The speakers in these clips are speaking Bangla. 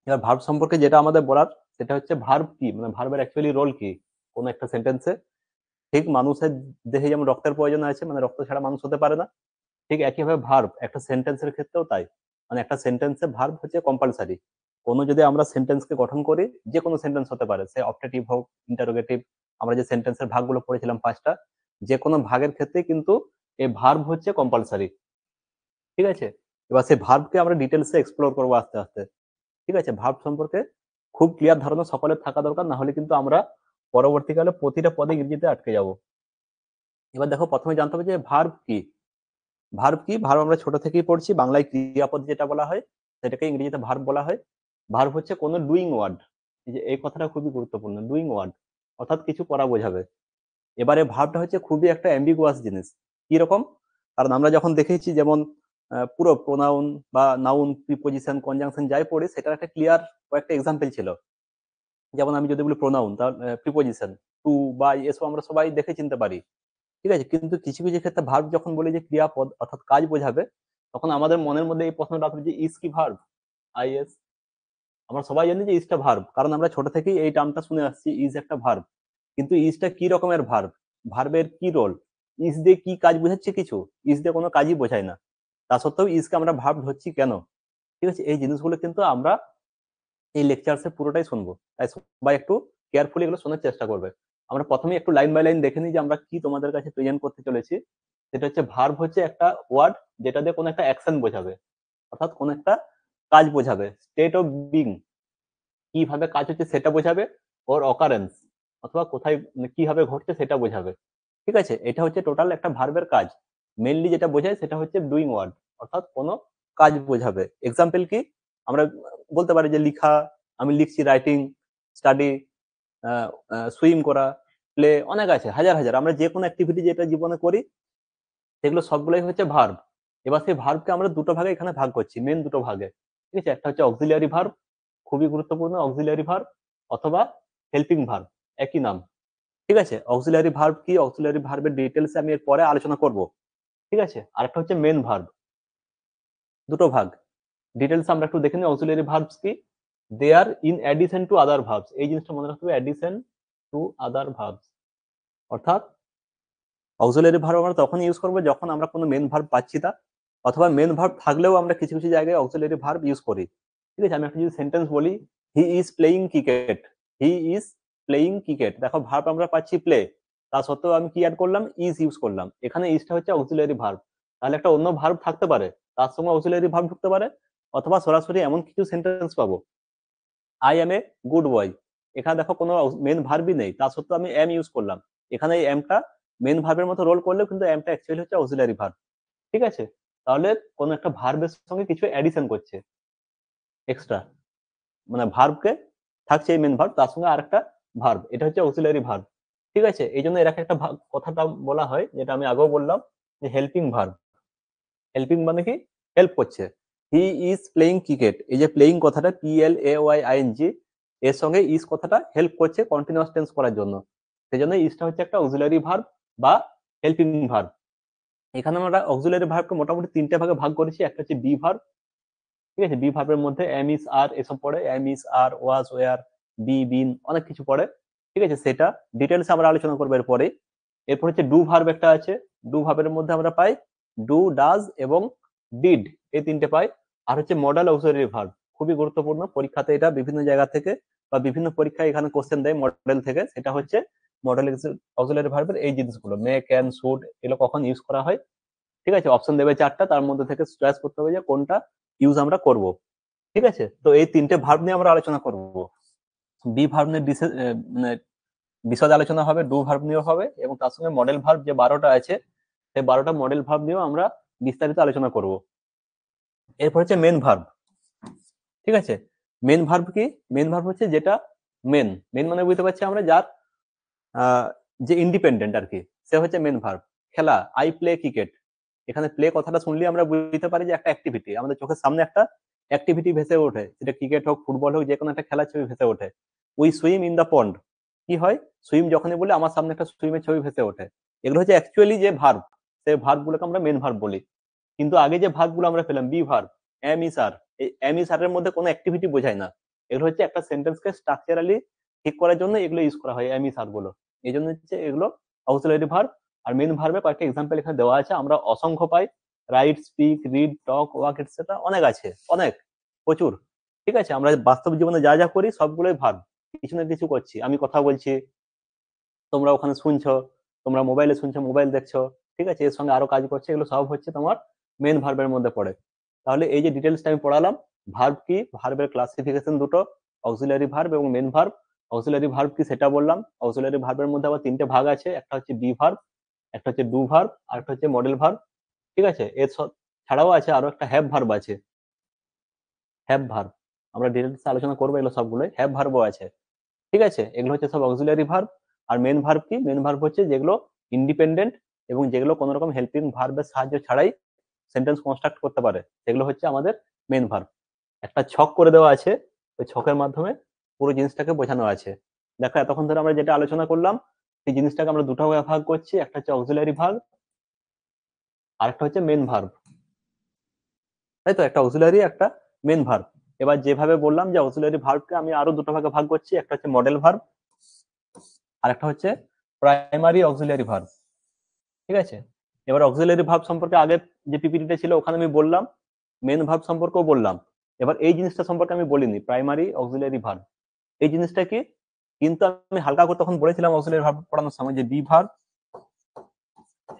এবার ভার্ব সম্পর্কে যেটা আমাদের বলার সেটা হচ্ছে ভার্ব কি, মানে ভার্বের অ্যাকচুয়ালি রোল কি কোন একটা সেন্টেন্সে। ঠিক মানুষের দেহে যেমন রক্তের প্রয়োজন আছে, মানে রক্ত ছাড়া মানুষ হতে পারে না, ঠিক একইভাবে ভার্ব একটা সেন্টেন্সের ক্ষেত্রেও তাই। মানে একটা সেন্টেন্সে ভার্ব হচ্ছে কম্পালসারি। কোনো যদি আমরা সেন্টেন্সকে গঠন করি, যে কোনো সেন্টেন্স হতে পারে, সে অপটেটিভ হোক, ইন্টারোগেটিভ, আমরা যে সেন্টেন্সের ভাগগুলো পড়েছিলাম পাঁচটা, যে কোনো ভাগের ক্ষেত্রে কিন্তু এই ভার্ব হচ্ছে কম্পালসারি। ঠিক আছে, এবার সেই ভার্বকে আমরা ডিটেলসে এক্সপ্লোর করবো আস্তে আস্তে। ঠিক আছে, ভার্ব সম্পর্কে খুব ক্লিয়ার ধারণা সকলের থাকা দরকার, না হলে কিন্তু আমরা পরবর্তীকালে প্রতিটা পদে ইংরেজিতে আটকে যাব। এবার দেখো, প্রথমে জানতে হবে যে ভার্ব কি। ভার্ব কি, ভার্ব আমরা ছোট থেকেই পড়ছি, বাংলায় ক্রিয়াপদ যেটা বলা হয় সেটাকে ইংরেজিতে ভার্ব বলা হয়। ভার্ব হচ্ছে কোনো ডুইং ওয়ার্ড। এই যে এই কথাটা খুবই গুরুত্বপূর্ণ, ডুইং ওয়ার্ড অর্থাৎ কিছু করা বোঝাবে। এবারে ভার্বটা হচ্ছে খুবই একটা অ্যাম্বিগুয়াস জিনিস। কি রকম? কারণ আমরা যখন দেখেছি, যেমন পুরো প্রোনাউন বা নাউন, প্রিপোজিশন, কনজাংশন যাই পড়ি, সেটার একটা ক্লিয়ার কয়েকটা এক্সাম্পল ছিল। যেমন আমি যদি বলি প্রোনাউন, তার প্রিপোজিশন টু বা এসব আমরা সবাই দেখে চিনতে পারি। ঠিক আছে, কিন্তু কিছু কিছু ক্ষেত্রে ভার্ব যখন বলি যে ক্রিয়াপদ অর্থাৎ কাজ বোঝাবে, তখন আমাদের মনের মধ্যে এই প্রশ্নটা আসবে যে ইজ কি ভার্ব? আইএস। আমরা সবাই জানি যে ইজটা ভার্ব, কারণ আমরা ছোট থেকেই এই টার্মটা শুনে আসছি, ইজ একটা ভার্ব। কিন্তু ইজটা কি রকমের ভার্ব, ভার্বের কি রোল, ইজ দিয়ে কি কাজ বোঝাচ্ছে? কিছু ইজ দিয়ে কোনো কাজই বোঝায় না। তা সত্ত্বেও ইজকে আমরা ভার্ব ধরছি কেন? ঠিক আছে, এই জিনিসগুলো কিন্তু আমরা এই লেকচারসে পুরোটাই শুনবো, তাই সবাই একটু কেয়ারফুলি এগুলো শোনার চেষ্টা করবে। আমরা প্রথমে একটু লাইন বাই লাইন দেখে নিই যে আমরা কি তোমাদের কাছে প্রেজেন্ট করতে চলেছি। সেটা হচ্ছে ভার্ব হচ্ছে একটা ওয়ার্ড যেটা দিয়ে কোনো একটা অ্যাকশন বোঝাবে, অর্থাৎ কোনো একটা কাজ বোঝাবে, স্টেট অফ বিং, কিভাবে কাজ হচ্ছে সেটা বোঝাবে, ওর অকারেন্স অথবা কোথায় কিভাবে ঘটছে সেটা বোঝাবে। ঠিক আছে, এটা হচ্ছে টোটাল একটা ভার্বের কাজ। মেনলি যেটা বোঝায় সেটা হচ্ছে ডুইং ওয়ার্ড, অর্থাৎ কোনো কাজ বোঝাবে। এক্সাম্পল কি? আমরা বলতে পারি যে লিখা, আমি লিখছি, রাইটিং, স্টাডি, সুইম করা, প্লে, অনেক আছে, হাজার হাজার। আমরা যে কোনো অ্যাক্টিভিটি যেটা জীবনে করি, সেগুলো সবগুলোই হচ্ছে ভার্ব। এবার সেই ভার্বকে আমরা দুটো ভাগে এখানে ভাগ করছি, মেন দুটো ভাগে। ঠিক আছে, একটা হচ্ছে অক্সিলিয়ারি ভার্ব, খুবই গুরুত্বপূর্ণ, অক্সিলিয়ারি ভার্ব, অথবা হেল্পিং ভার্ব, একই নাম। ঠিক আছে, অক্সিলিয়ারি ভার্ব কি, অক্সিলিয়ারি ভার্বের ডিটেলস আমি এর পরে আলোচনা করব। ঠিক আছে, আরেকটা হচ্ছে মেন ভার্ব, দুটো ভাগ। ডিটেলস আমরা একটু দেখে নিই অক্সিলিয়ারি ভার্বস কি। They are in addition to other verbs, এই জিনিসটা মনে রাখতে হবে, অ্যাডিশন টু আদার ভার্বস। অর্থাৎ অক্সিলিয়ারি ভার্ব আমরা তখন ইউজ করবো যখন আমরা কোনো মেন ভার্ব পাচ্ছি না, অথবা মেন ভার্ব থাকলেও আমরা কিছু কিছু জায়গায় অক্সিলিয়ারি ভার্ব ইউজ করি। ঠিক আছে, আমি একটা যদি সেন্টেন্স বলি, he is playing cricket, he is playing cricket, দেখো ভার্ব আমরা পাচ্ছি প্লে, তা সত্ত্বেও আমি কি অ্যাড করলাম? ইজ ইউজ করলাম। এখানে ইজটা হচ্ছে অক্সিলিয়ারি ভার্ব। তাহলে একটা অন্য ভার্ব থাকতে পারে, তার সঙ্গে অক্সিলিয়ারি ভার্ব ঢুকতে পারে, অথবা সরাসরি এমন কিছু সেন্টেন্স পাবো, I am a good boy, এখানে দেখো কোনো মেন ভার্বই নেই, তা সত্ত্বেও আমি এম ইউজ করলাম। এখানে এই এমটা মেন ভার্বের মতো রোল করলেও কিন্তু এমটা অ্যাকচুয়ালি হচ্ছে অক্সিলারি ভার্ব। ঠিক আছে, তাহলে কোনো একটা ভার্বের সঙ্গে কিছু অ্যাডিশন করছে এক্সট্রা, মানে ভার্বকে থাকছে এই মেন ভার্ব, তার সঙ্গে আরেকটা ভার্ব, এটা হচ্ছে অক্সিলারি ভার্ব। ঠিক আছে, এই জন্য এর একটা কথাটা বলা হয়, যেটা আমি আগেও বললাম, যে হেল্পিং ভার্ব। হেল্পিং মানে কি? হেল্প করছে। হি ইজ প্লেইং ক্রিকেট, এই যে প্লেইং কথাটা, PLAYING, এর সঙ্গে ইজ কথাটা হেল্প করছে কন্টিনিউয়াস টেন্স করার জন্য। সেই জন্য ইজটা হচ্ছে একটা অক্সিলারি ভার্ব বা হেল্পিং ভার্ব। এখানে আমরা অক্সিলারি ভার্বকে মোটামুটি তিনটে ভাগে ভাগ করেছি। একটা হচ্ছে বি ভার্ব। ঠিক আছে, বি ভার্বের মধ্যে এম ইজ আর এসব পড়ে, am is are, was, were, be, been, অনেক কিছু পড়ে। ঠিক আছে, সেটা ডিটেলস আমরা আলোচনা করবো এরপরে। এরপর হচ্ছে ডু ভার্ব একটা আছে। ডু ভার্বের মধ্যে আমরা পাই ডু, ডাজ এবং ডিড, এই তিনটে পাই। আর হচ্ছে মডেল অক্সিলারি ভার্ব, খুবই গুরুত্বপূর্ণ, পরীক্ষাতে এটা বিভিন্ন জায়গা থেকে বা বিভিন্ন পরীক্ষায় এখানে কোশ্চেন দেয় মডেল থেকে। সেটা হচ্ছে মডেল অক্সিলারি ভার্বের এই জিনিসগুলো, মে, ক্যান, শুড, এগুলো কখন ইউজ করা হয়। ঠিক আছে, অপশন দেবে চারটা, তার মধ্যে থেকে চয়েস করতে হবে যে কোনটা ইউজ আমরা করব। ঠিক আছে, তো এই তিনটে ভার্ব নিয়ে আমরা আলোচনা করব। বি ভার্ব নিয়ে মানে বিশদ আলোচনা হবে, ডু ভার্ব নিয়েও হবে, এবং তার সঙ্গে মডেল ভার্ব যে 12টা আছে, সেই 12টা মডেল ভার্ব নিয়েও আমরা বিস্তারিত আলোচনা করব। এরপর হচ্ছে মেন ভার্ব। ঠিক আছে, মেন ভার্ব কি? মেন ভার্ব হচ্ছে যেটা মেন, মেন মানে বুঝতে পারছি আমরা, যার আহ, যে ইন্ডিপেন্ডেন্ট আর কি, সে হচ্ছে মেন ভার্ব। খেলা, আই প্লে ক্রিকেট, এখানে প্লে কথাটা শুনলে আমরা বুঝতে পারি যে একটা অ্যাক্টিভিটি, আমাদের চোখের সামনে একটা অ্যাক্টিভিটি ভেসে ওঠে, সেটা ক্রিকেট হোক, ফুটবল হোক, যে কোনো একটা খেলার ছবি ভেসে ওঠে। We swim in the pond, কি হয়? সুইম যখনই বলি আমার সামনে একটা সুইমের ছবি ভেসে ওঠে। এগুলো হচ্ছে অ্যাকচুয়ালি যে ভার্ব, সেই ভার্ব গুলোকে আমরা মেন ভার্ব বলি। কিন্তু আগে যে ভার্ব গুলো আমরা পেলাম, বি ভার্ব, এম ইস আর, এই এম ইস আর এর মধ্যে কোনো অ্যাক্টিভিটি বোঝায় না। এগুলো হচ্ছে একটা সেন্টেন্সকে স্ট্রাকচারালি ঠিক করার জন্য এগুলো ইউজ করা হয় এম ইস আর গুলো। এই জন্য হচ্ছে এগুলো অক্সিলারি ভার্ব। আর মেন ভার্বের কয়েকটা এক্সাম্পল এখানে দেওয়া আছে, আমরা অসংখ্য পাই। রাইট, স্পিক, রিড, টক, ওয়াক এটসেট্রা, অনেক আছে, অনেক, প্রচুর। ঠিক আছে, আমরা বাস্তব জীবনে যা যা করি সবগুলোই ভার্ব। কিছু না কিছু করছি, আমি কথা বলছি, তোমরা ওখানে শুনছো, তোমরা মোবাইলে শুনছো, মোবাইল দেখছো, ঠিক আছে, এর সঙ্গে আরো কাজ করছে, এগুলো সব হচ্ছে তোমার মেন ভার্বের মধ্যে পড়ে। তাহলে এই যে ডিটেলসটা আমি পড়ালাম, ভার্ব কি, ভার্বের ক্লাসিফিকেশন দুটো, অক্সিলারি ভার্ব এবং মেন ভার্ব। অক্সিলারি ভার্ব কি সেটা বললাম। অক্সিলারি ভার্বের মধ্যে আবার তিনটে ভাগ আছে, একটা হচ্ছে বি ভার্ব, একটা হচ্ছে ডু ভার্ব, আর একটা হচ্ছে মডেল ভার্ব। ঠিক আছে, ছাড়াও আছে আরো একটা হ্যাভ ভার্ব আছে। হ্যাভ ভার্ব আমরা ডিটেলস আলোচনা করবো, এগুলো সবগুলোই হ্যাভ ভার্বও আছে। ঠিক আছে, এগুলো হচ্ছে সব অক্সিলারি ভার্ব। আর মেন ভার্ব কি, মেন ভার্ব হচ্ছে যেগুলো ইন্ডিপেন্ডেন্ট এবং যেগুলো কোনো রকম হেল্পিং ভার্বের সাহায্য ছাড়াই সেন্টেন্স কনস্ট্রাক্ট করতে পারে, সেগুলো হচ্ছে আমাদের মেন ভার্ব। একটা ছক করে দেওয়া আছে, ওই ছকের মাধ্যমে পুরো জিনিসটাকে বোঝানো আছে। দেখো এতক্ষণ ধরে আমরা যেটা আলোচনা করলাম, সেই জিনিসটাকে আমরা দুটো ভাগে ভাগ করছি, একটা হচ্ছে অক্সিলারি ভার্ব আর একটা হচ্ছে মেন ভার্ব। তাই তো, একটা অক্সিলারি, একটা মেন ভার্ব। এবার যেভাবে বললাম যে অক্সিলারি ভার্বকে আমি আরো দুটো ভাগে ভাগ করছি, একটা হচ্ছে মডেল ভার্ব আর একটা হচ্ছে প্রাইমারি অক্সিলারি ভার্ব। ঠিক আছে, এবার অক্সিলারি ভার্ব সম্পর্কে আগে যে পিপিটিটা ছিল ওখানে আমি বললাম, মেন ভার্ব সম্পর্কেও বললাম। এবার এই জিনিসটা সম্পর্কে আমি বলিনি, প্রাইমারি অক্সিলারি ভার্ব এই জিনিসটা কি, কিন্তু আমি হালকা করে তখন বলেছিলাম অক্সিলারি ভার্ব পড়ানোর সময় যে বি ভার্ব,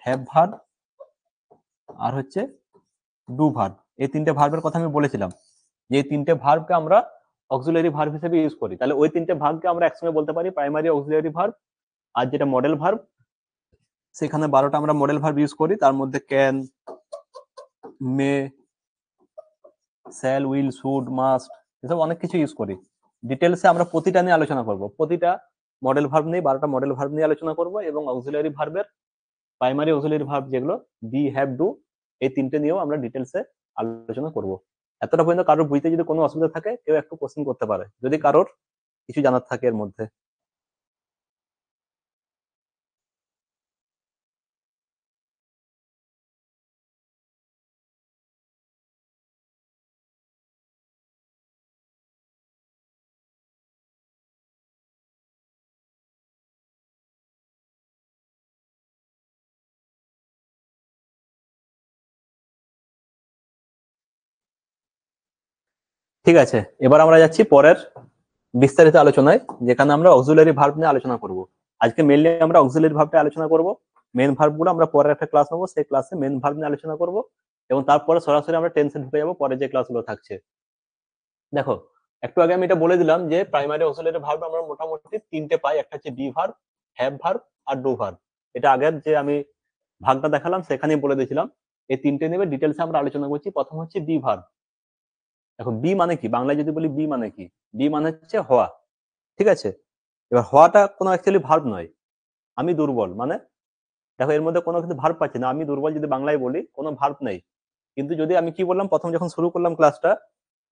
হ্যাভ ভার্ব আর হচ্ছে ডু ভার্ব, এই তিনটে ভার্বের কথা আমি বলেছিলাম, যে এই তিনটে ভার্বকে আমরা অক্সিলারি ভার্ব হিসেবে ইউজ করি। তাহলে ওই তিনটে ভার্বকে আমরা একসঙ্গে বলতে পারি প্রাইমারি অক্সিলারি ভার্ব। আর যেটা মডেল ভার্ব, সেখানে 12টা আমরা মডেল ভার্ব ইউজ করি, তার মধ্যে can, May, shall, will, should, must, এসব অনেক কিছু ইউজ করি। ডিটেলসে আমরা প্রতিটা নিয়ে আলোচনা করব, প্রতিটা মডেল ভার্ব নিয়ে 12টা মডেল ভার্ব নিয়ে আলোচনা করব, এবং অক্সিলারি ভার্বের প্রাইমারি অক্সিলারি ভার্ব যেগুলো বি, হ্যাভ, ডু, এই তিনটে নিয়েও আমরা ডিটেলসে আলোচনা করব। এতটা পর্যন্ত কারোর বুঝতে যদি কোনো অসুবিধা থাকে কেউ একটু কোশ্চেন করতে পারে যদি কারোর কিছু জানার থাকে এর মধ্যে। ঠিক আছে, এবার আমরা যাচ্ছি পরের বিস্তারিত আলোচনায়, যেখানে আমরা অক্সিলারি ভার্ব নিয়ে আলোচনা করব। আজকে মেনলি আমরা অক্সিলারি ভার্বটা আলোচনা করব, মেন ভার্ব গুলো আমরা পরের একটা ক্লাস নেবো, সেই ক্লাসে মেন ভার্ব নিয়ে আলোচনা করব, এবং তারপরে সরাসরি আমরা টেন্সে ঢুকে যাবো পরে যে ক্লাসগুলো থাকছে। দেখো, একটু আগে আমি এটা বলে দিলাম যে প্রাইমারি অক্সিলারি ভার্ব আমরা মোটামুটি তিনটে পাই, একটা হচ্ছে বি ভার্ব, হ্যাভ ভার্ব আর ডু ভার্ব। এটা আগের যে আমি ভাগটা দেখালাম সেখানেই বলে দিয়েছিলাম। এই তিনটে নিয়ে ডিটেলসে আমরা আলোচনা করছি। প্রথম হচ্ছে বি ভার্ব। দেখো বি মানে কি, বাংলায় যদি বলি বি মানে কি, বি মানে হচ্ছে হওয়া। ঠিক আছে, এবার হওয়াটা কোনো অ্যাকচুয়ালি ভার্ব নয়। আমি দুর্বল মানে, দেখো এর মধ্যে কোনো কিছু ভার্ব পাচ্ছি না, আমি দুর্বল যদি বাংলায় বলি কোনো ভার্ব নেই। কিন্তু যদি আমি কি বললাম প্রথম যখন শুরু করলাম ক্লাসটা,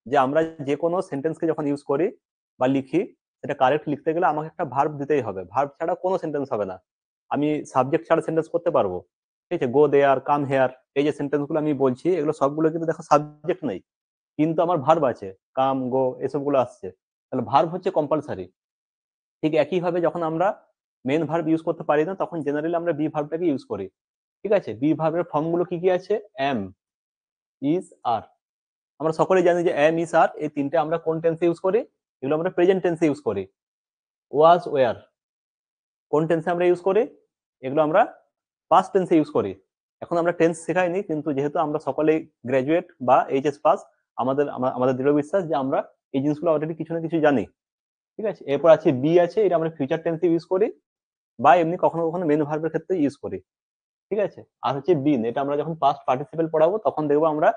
যে আমরা যে কোনো সেন্টেন্সকে যখন ইউজ করি বা লিখি, সেটা কারেক্ট লিখতে গেলে আমাকে একটা ভার্ব দিতেই হবে, ভার্ব ছাড়া কোনো সেন্টেন্স হবে না। আমি সাবজেক্ট ছাড়া সেন্টেন্স করতে পারবো, ঠিক আছে, গো দেয়ার, কাম হেয়ার, এই যে সেন্টেন্স গুলো আমি বলছি এগুলো সবগুলো কিন্তু দেখো সাবজেক্ট নেই, কিন্তু আমার ভার্ব আছে, কাম, গো, এসব গুলো আসছে। তাহলে ভার্ব হচ্ছে কম্পালসারি। ঠিক একই ভাবে যখন আমরা মেন ভার্ব ইউজ করতে পারি না, তখন জেনারেলি আমরা বি ভার্বটাকে ইউজ করি। ঠিক আছে, বি ভার্বের ফর্ম গুলো কি কি আছে, এম, ইজ, আর। আমরা সকলেই জানি যে এম, ইজ, আর এই তিনটে আমরা কোন টেন্সে ইউজ করি, এগুলো আমরা প্রেজেন্ট টেন্সে ইউজ করি। ওয়াজ, ওয়ার কোন টেন্সে আমরা ইউজ করি, এগুলো আমরা পাস্ট টেন্সে ইউজ করি। এখন আমরা টেন্স শেখাইনি, কিন্তু যেহেতু আমরা সকলেই গ্রাজুয়েট বা এইচএস পাস, আমাদের দৃঢ় বিশ্বাস যে আমরা এই জিনিসগুলো অলরেডি কিছু না কিছু জানি। ঠিক আছে, এরপর আছে বি আছে, এটা আমরা ফিউচার টেন্সে ইউজ করি বা এমনি কখনো কখনো মেন ভার্বের ক্ষেত্রে ইউজ করি। ঠিক আছে, আর হচ্ছে বিন, এটা আমরা যখন পাস্ট পার্টিসিপেল পড়াবো তখন দেখবো আমরা,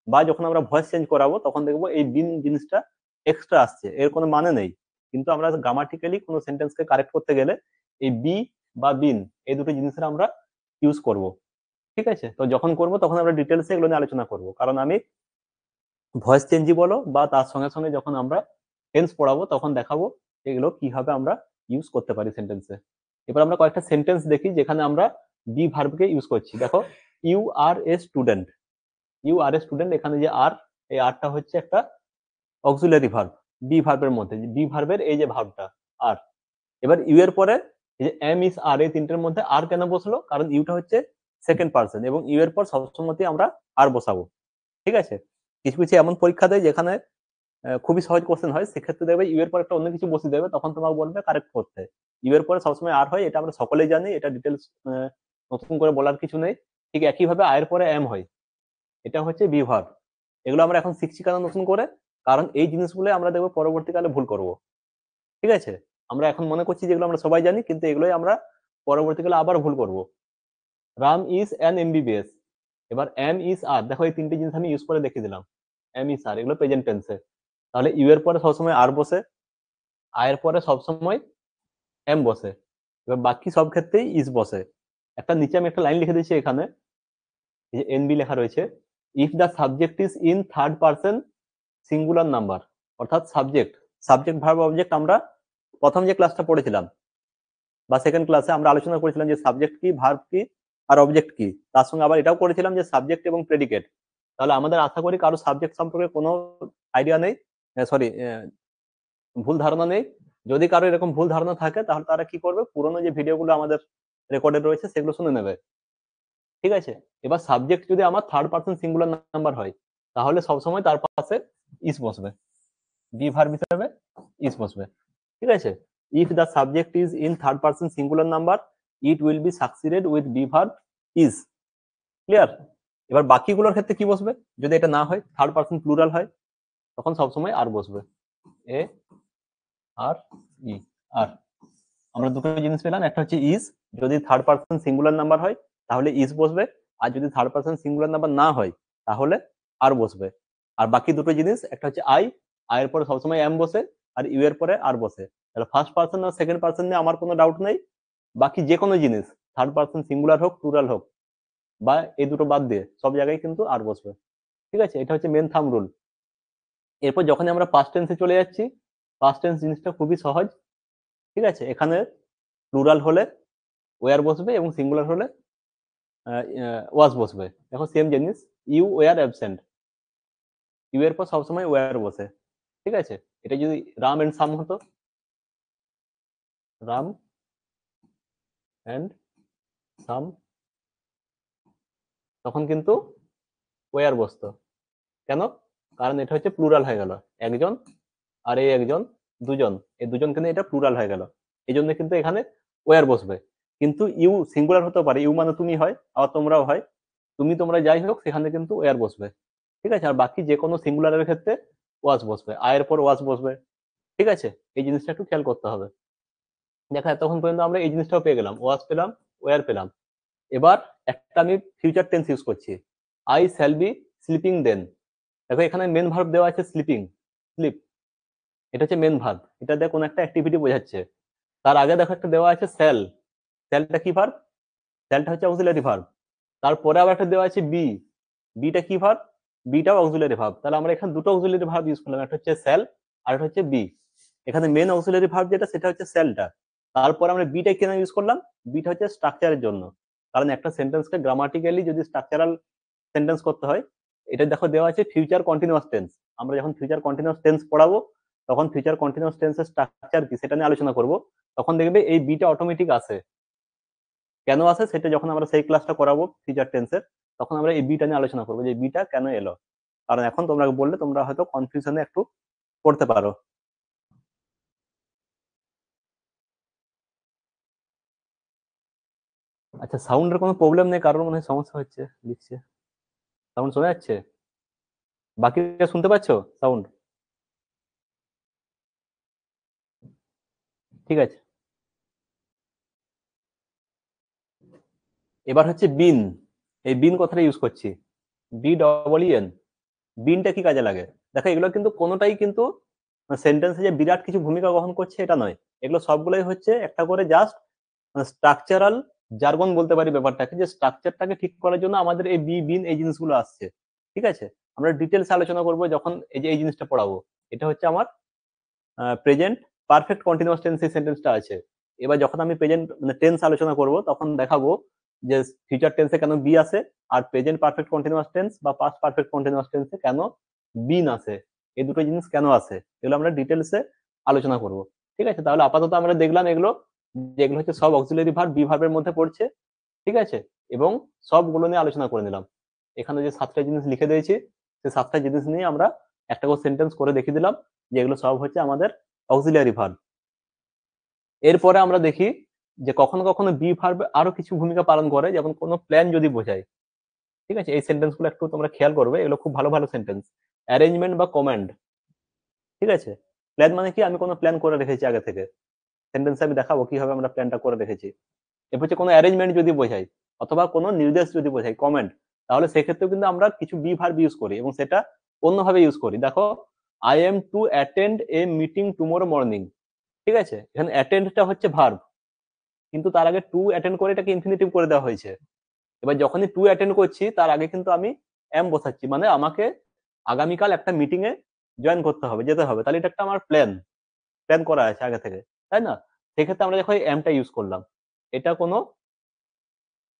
বা যখন আমরা ভয়েস চেঞ্জ করাবো তখন দেখবো এই বিন জিনিসটা এক্সট্রা আসছে, এর কোনো মানে নেই। কিন্তু আমরা গ্রামাটিক্যালি কোনো সেন্টেন্সকে কারেক্ট করতে গেলে এই বি বা বিন এই দুটো জিনিসের আমরা ইউজ করব। ঠিক আছে, তো যখন করব তখন আমরা ডিটেলসে এগুলো নিয়ে আলোচনা করব, কারণ আমি ভয়েস চেঞ্জই বলো বা তার সঙ্গে সঙ্গে যখন আমরা টেন্স পড়াবো তখন দেখাবো এগুলো কিভাবে আমরা ইউজ করতে পারি সেন্টেন্সে। এবার আমরা কয়েকটা সেন্টেন্স দেখি যেখানে আমরা বি ভার্বকে ইউজ করছি। দেখো, you are a student, you are a student, এখানে যে আর, এই আরটা হচ্ছে একটা অক্সিলারি ভার্ব। বি ভার্বের মধ্যে, বি ভার্বের এই যে ভার্বটা আর। এবার ইউ এর পরে এই যে এম ইস আর, এই তিনটের মধ্যে আর কেন বসলো? কারণ ইউটা হচ্ছে সেকেন্ড পার্সন এবং ইউ এর পর সবসময় আমরা আর বসাবো। ঠিক আছে? কিছু কিছু এমন পরীক্ষা দেয় যেখানে খুবই সহজ কোশ্চেন হয়, সেক্ষেত্রে দেখবে ইউ এর পর একটা অন্য কিছু বসিয়ে দেবে, তখন তোমাকে বলবে কারেক্ট করতে। ইউ এর পরে সবসময় আর হয়, এটা আমরা সকলেই জানি, এটা ডিটেলস নতুন করে বলার কিছু নেই। ঠিক একইভাবে আয়ের পরে এম হয়, এটা হচ্ছে বি ভার্ব। এগুলো আমরা এখন শিখছি কেন নতুন করে? কারণ এই জিনিসগুলো আমরা দেখবো পরবর্তীকালে ভুল করব। ঠিক আছে? আমরা এখন মনে করছি যেগুলো আমরা সবাই জানি, কিন্তু এগুলোই আমরা পরবর্তীকালে আবার ভুল করব। Ram is an MBBS. এবার এম ইজ আর, দেখো এই তিনটে জিনিস আমি ইউজ করে দেখিয়ে দিলাম। এম ইজ আর, এগুলো প্রেজেন্ট টেন্সে। তাহলে ইউ এর পরে সবসময় আর বসে, আয়ের পরে সবসময় এম বসে, এবার বাকি সব ক্ষেত্রেই ইজ বসে। একটা নিচে আমি একটা লাইন লিখে দিয়েছি এখানে, এই যে এনবি লেখা রয়েছে, if the subject is in third person singular number, অর্থাৎ সাবজেক্ট, সাবজেক্ট ভার্ব অবজেক্ট আমরা প্রথম যে ক্লাসটা পড়েছিলাম বা সেকেন্ড ক্লাসে আমরা আলোচনা করেছিলাম যে সাবজেক্ট কি, ভার্ব কি, আর অবজেক্ট কি। তার সঙ্গে আবার এটাও করেছিলাম যে সাবজেক্ট এবং প্রেডিকেট। তাহলে আমাদের আশা করি কারো সাবজেক্ট সম্পর্কে কোনো আইডিয়া নেই, সরি, ভুল ধারণা নেই। যদি কারো এরকম ভুল ধারণা থাকে তাহলে তারা কি করবে, পুরোনো যে ভিডিওগুলো আমাদের রেকর্ডেড রয়েছে সেগুলো শুনে নেবে। ঠিক আছে? এবার সাবজেক্ট যদি আমার থার্ড পার্সন সিঙ্গুলার নাম্বার হয়, তাহলে সবসময় তার পাশে ইস বসবে, বি ভার্ব হিসেবে ইস বসবে। ঠিক আছে? If the subject is in third person singular number, it will be succeeded with be verb is. Clear? এবার বাকিগুলোর ক্ষেত্রে কি বসবে? যদি এটা না হয়, থার্ড পার্সন প্লুরাল হয়, তখন সবসময় আর বসবে, এ আর ই আর। আমরা দুটো জিনিস পেলাম, একটা হচ্ছে ইজ, যদি থার্ড পার্সন সিঙ্গুলার নাম্বার হয় তাহলে ইজ বসবে, আর যদি থার্ড পার্সন সিঙ্গুলার নাম্বার না হয় তাহলে আর বসবে। আর বাকি দুটো জিনিস, একটা হচ্ছে আই, আয়ের পরে সবসময় এম বসে, আর ইউ এর পরে আর বসে। তাহলে ফার্স্ট পার্সন আর সেকেন্ড পার্সন নিয়ে আমার কোনো ডাউট নেই। বাকি যে কোনো জিনিস, থার্ড পার্সন সিঙ্গুলার হোক প্লুরাল হোক, বা এই দুটো বাদ দিয়ে সব জায়গায় কিন্তু আর বসবে। ঠিক আছে? এটা হচ্ছে মেন থাম রুল। এরপর যখন আমরা পাস্ট টেন্সে চলে যাচ্ছি, পাস্ট টেন্স জিনিসটা খুবই সহজ। ঠিক আছে? এখানে প্লুরাল হলে ওয়ার বসবে এবং সিঙ্গুলার হলে ওয়াজ বসবে। দেখো সেম জিনিস, ইউ ওয়ার অ্যাবসেন্ট, ইউ এর পর সবসময় ওয়ার বসে। ঠিক আছে? এটা যদি রাম এন্ড সাম হতো, রাম এন্ড সাম, তখন কিন্তু ওয়ার বসতো। কেন? কারণ এটা হচ্ছে প্লুরাল হয়ে গেল, একজন আর এই একজন, দুজন, এই দুজন কিন্তু এটা প্লুরাল হয়ে গেল, এই জন্য কিন্তু এখানে ওয়ার বসবে। কিন্তু ইউ সিঙ্গুলার হতে পারে, ইউ মানে তুমি হয়, আবার তোমরাও হয়, তুমি তোমরা যাই হোক, সেখানে কিন্তু ওয়ার বসবে। ঠিক আছে? আর বাকি যে কোনো সিঙ্গুলারের ক্ষেত্রে ওয়াজ বসবে, আয়ের পর ওয়াজ বসবে। ঠিক আছে? এই জিনিসটা একটু খেয়াল করতে হবে। দেখো এতক্ষণ পর্যন্ত আমরা এই জিনিসটাও পেয়ে গেলাম, ওয়াজ পেলাম, ওয়ার পেলাম। এবার একটা আমি ফিউচার টেন্স ইউজ করছি, আই শ্যাল বি স্লিপিং দেন। দেখো এখানে মেন ভার্ব দেওয়া আছে স্লিপিং, স্লিপ, এটা হচ্ছে মেন ভার্ব, এটা দিয়ে কোনো একটা অ্যাক্টিভিটি বোঝাচ্ছে। তার আগে দেখো একটা দেওয়া আছে স্যাল, স্যালটা কি ভার্ব? স্যালটা হচ্ছে অক্সিলারি ভার্ব। তারপরে আবার একটা দেওয়া আছে বি, বিটা কি ভার্ব? বিটাও অক্সিলারি ভার্ব। তাহলে আমরা এখানে দুটো অক্সিলারি ভার্ব ইউজ করলাম, একটা হচ্ছে স্যাল আর একটা হচ্ছে বি। এখানে মেন অক্সিলারি ভার্ব যেটা, সেটা হচ্ছে স্যালটা। তারপর আমরা বিটা কেন ইউজ করলাম? বিটা হচ্ছে স্ট্রাকচারের জন্য, কারণ একটা সেন্টেন্সকে গ্রামাটিক্যালি যদি স্ট্রাকচারাল সেন্টেন্স করতে হয়, এটা দেখো দেওয়া আছে ফিউচার কন্টিনিউয়াস টেন্স। আমরা যখন ফিউচার কন্টিনিউয়াস টেন্স পড়াবো, তখন ফিউচার কন্টিনিউয়াস টেন্সের স্ট্রাকচার কি সেটা নিয়ে আলোচনা করব। তখন দেখবে এই বিটা অটোমেটিক আসে। কেন আসে সেটা যখন আমরা সেই ক্লাসটা করাবো ফিউচার টেন্সের, তখন আমরা এই বিটা নিয়ে আলোচনা করবো যে বিটা কেন এলো। কারণ এখন তোমরা বললে তোমরা হয়তো কনফিউশনে একটু পড়তে পারো। আচ্ছা, সাউন্ডের কোনো প্রবলেম নেই, কারোর মনে হয় সমস্যা হচ্ছে, লিখছে। সাউন্ড শোনা যাচ্ছে? বাকিটা শুনতে পাচ্ছো সাউন্ড? ঠিক আছে। এবার হচ্ছে বিন, এই বিন কথাটা ইউজ করছি, বি ডবল এন। বিনটা কি কাজে লাগে? দেখো এগুলো কিন্তু কোনোটাই কিন্তু সেন্টেন্সে যে বিরাট কিছু ভূমিকা গ্রহণ করছে এটা নয়, এগুলো সবগুলোই হচ্ছে একটা করে জাস্ট স্ট্রাকচারাল জার্গন বলতে পারি ব্যাপারটাকে, যে স্ট্রাকচারটাকে ঠিক করার জন্য আমাদের এই বি বিন এই জিনিসগুলো আসছে। ঠিক আছে? আমরা ডিটেলস আলোচনা করব যখন এই যে এই জিনিসটা পড়াবো। এটা হচ্ছে আমার প্রেজেন্ট পারফেক্ট কন্টিনিউয়াস টেন্স এই সেন্টেন্সটা আছে। এবার যখন আমি প্রেজেন্ট মানে টেন্স আলোচনা করব, তখন দেখাবো যে ফিউচার টেন্সে কেন বি আসে, আর প্রেজেন্ট পারফেক্ট কন্টিনিউয়াস টেন্স বা পাস্ট পারফেক্ট কন্টিনিউয়াস টেন্সে কেন বিন আসে। এই দুটো জিনিস কেন আছে, এগুলো আমরা ডিটেলসে আলোচনা করব। ঠিক আছে, তাহলে আপাতত আমরা দেখলাম এগুলো, যে এগুলো হচ্ছে সব অক্সিলারি ভার্ব বি ভার্বের মধ্যে পড়ছে। ঠিক আছে, এবং সবগুলো নিয়ে আলোচনা করে নিলাম। এখানে যে 7টা জিনিস লিখে দিয়েছি, সেই 7টা জিনিস নিয়ে আমরা একটা করে সেন্টেন্স করে দেখিয়ে দিলাম যে এগুলো সব হচ্ছে আমাদের অক্সিলারি ভার্ব। এরপরে আমরা দেখি যে কখনো কখনো বি ভার্ব আরো কিছু ভূমিকা পালন করে, যেমন কোনো প্ল্যান যদি বোঝায়। ঠিক আছে, এই সেন্টেন্স গুলো একটু তোমরা খেয়াল করবে, এগুলো খুব ভালো ভালো সেন্টেন্স। অ্যারেঞ্জমেন্ট বা কমান্ড। ঠিক আছে, প্ল্যান মানে কি, আমি কোনো প্ল্যান করে রেখেছি আগে থেকে, সেন্টেন্সে আমি দেখাবো কিভাবে আমরা প্ল্যানটা করে রেখেছি। এরপর হচ্ছে কোনো অ্যারেঞ্জমেন্ট যদি বোঝাই, অথবা কোনো নির্দেশ যদি বোঝাই, কমেন্ট, তাহলে সেক্ষেত্রেও কিন্তু আমরা কিছু বি ভার্ব ইউজ করি এবং সেটা অন্যভাবে ইউজ করি। দেখো, I am to attend a meeting tomorrow morning. ঠিক আছে, এখানে অ্যাটেন্ডটা হচ্ছে ভার্ব, কিন্তু তার আগে টু অ্যাটেন্ড করে এটাকে ইনফিনিটিভ করে দেওয়া হয়েছে। এবার যখনই টু অ্যাটেন্ড করছি তার আগে কিন্তু আমি এম বসাচ্ছি, মানে আমাকে আগামীকাল একটা মিটিং এ জয়েন করতে হবে, যেতে হবে, তাহলে এটা একটা আমার প্ল্যান, প্ল্যান করা আছে আগে থেকে, তাই না? সেক্ষেত্রে আমরা যখন এমটা ইউজ করলাম, এটা কোনো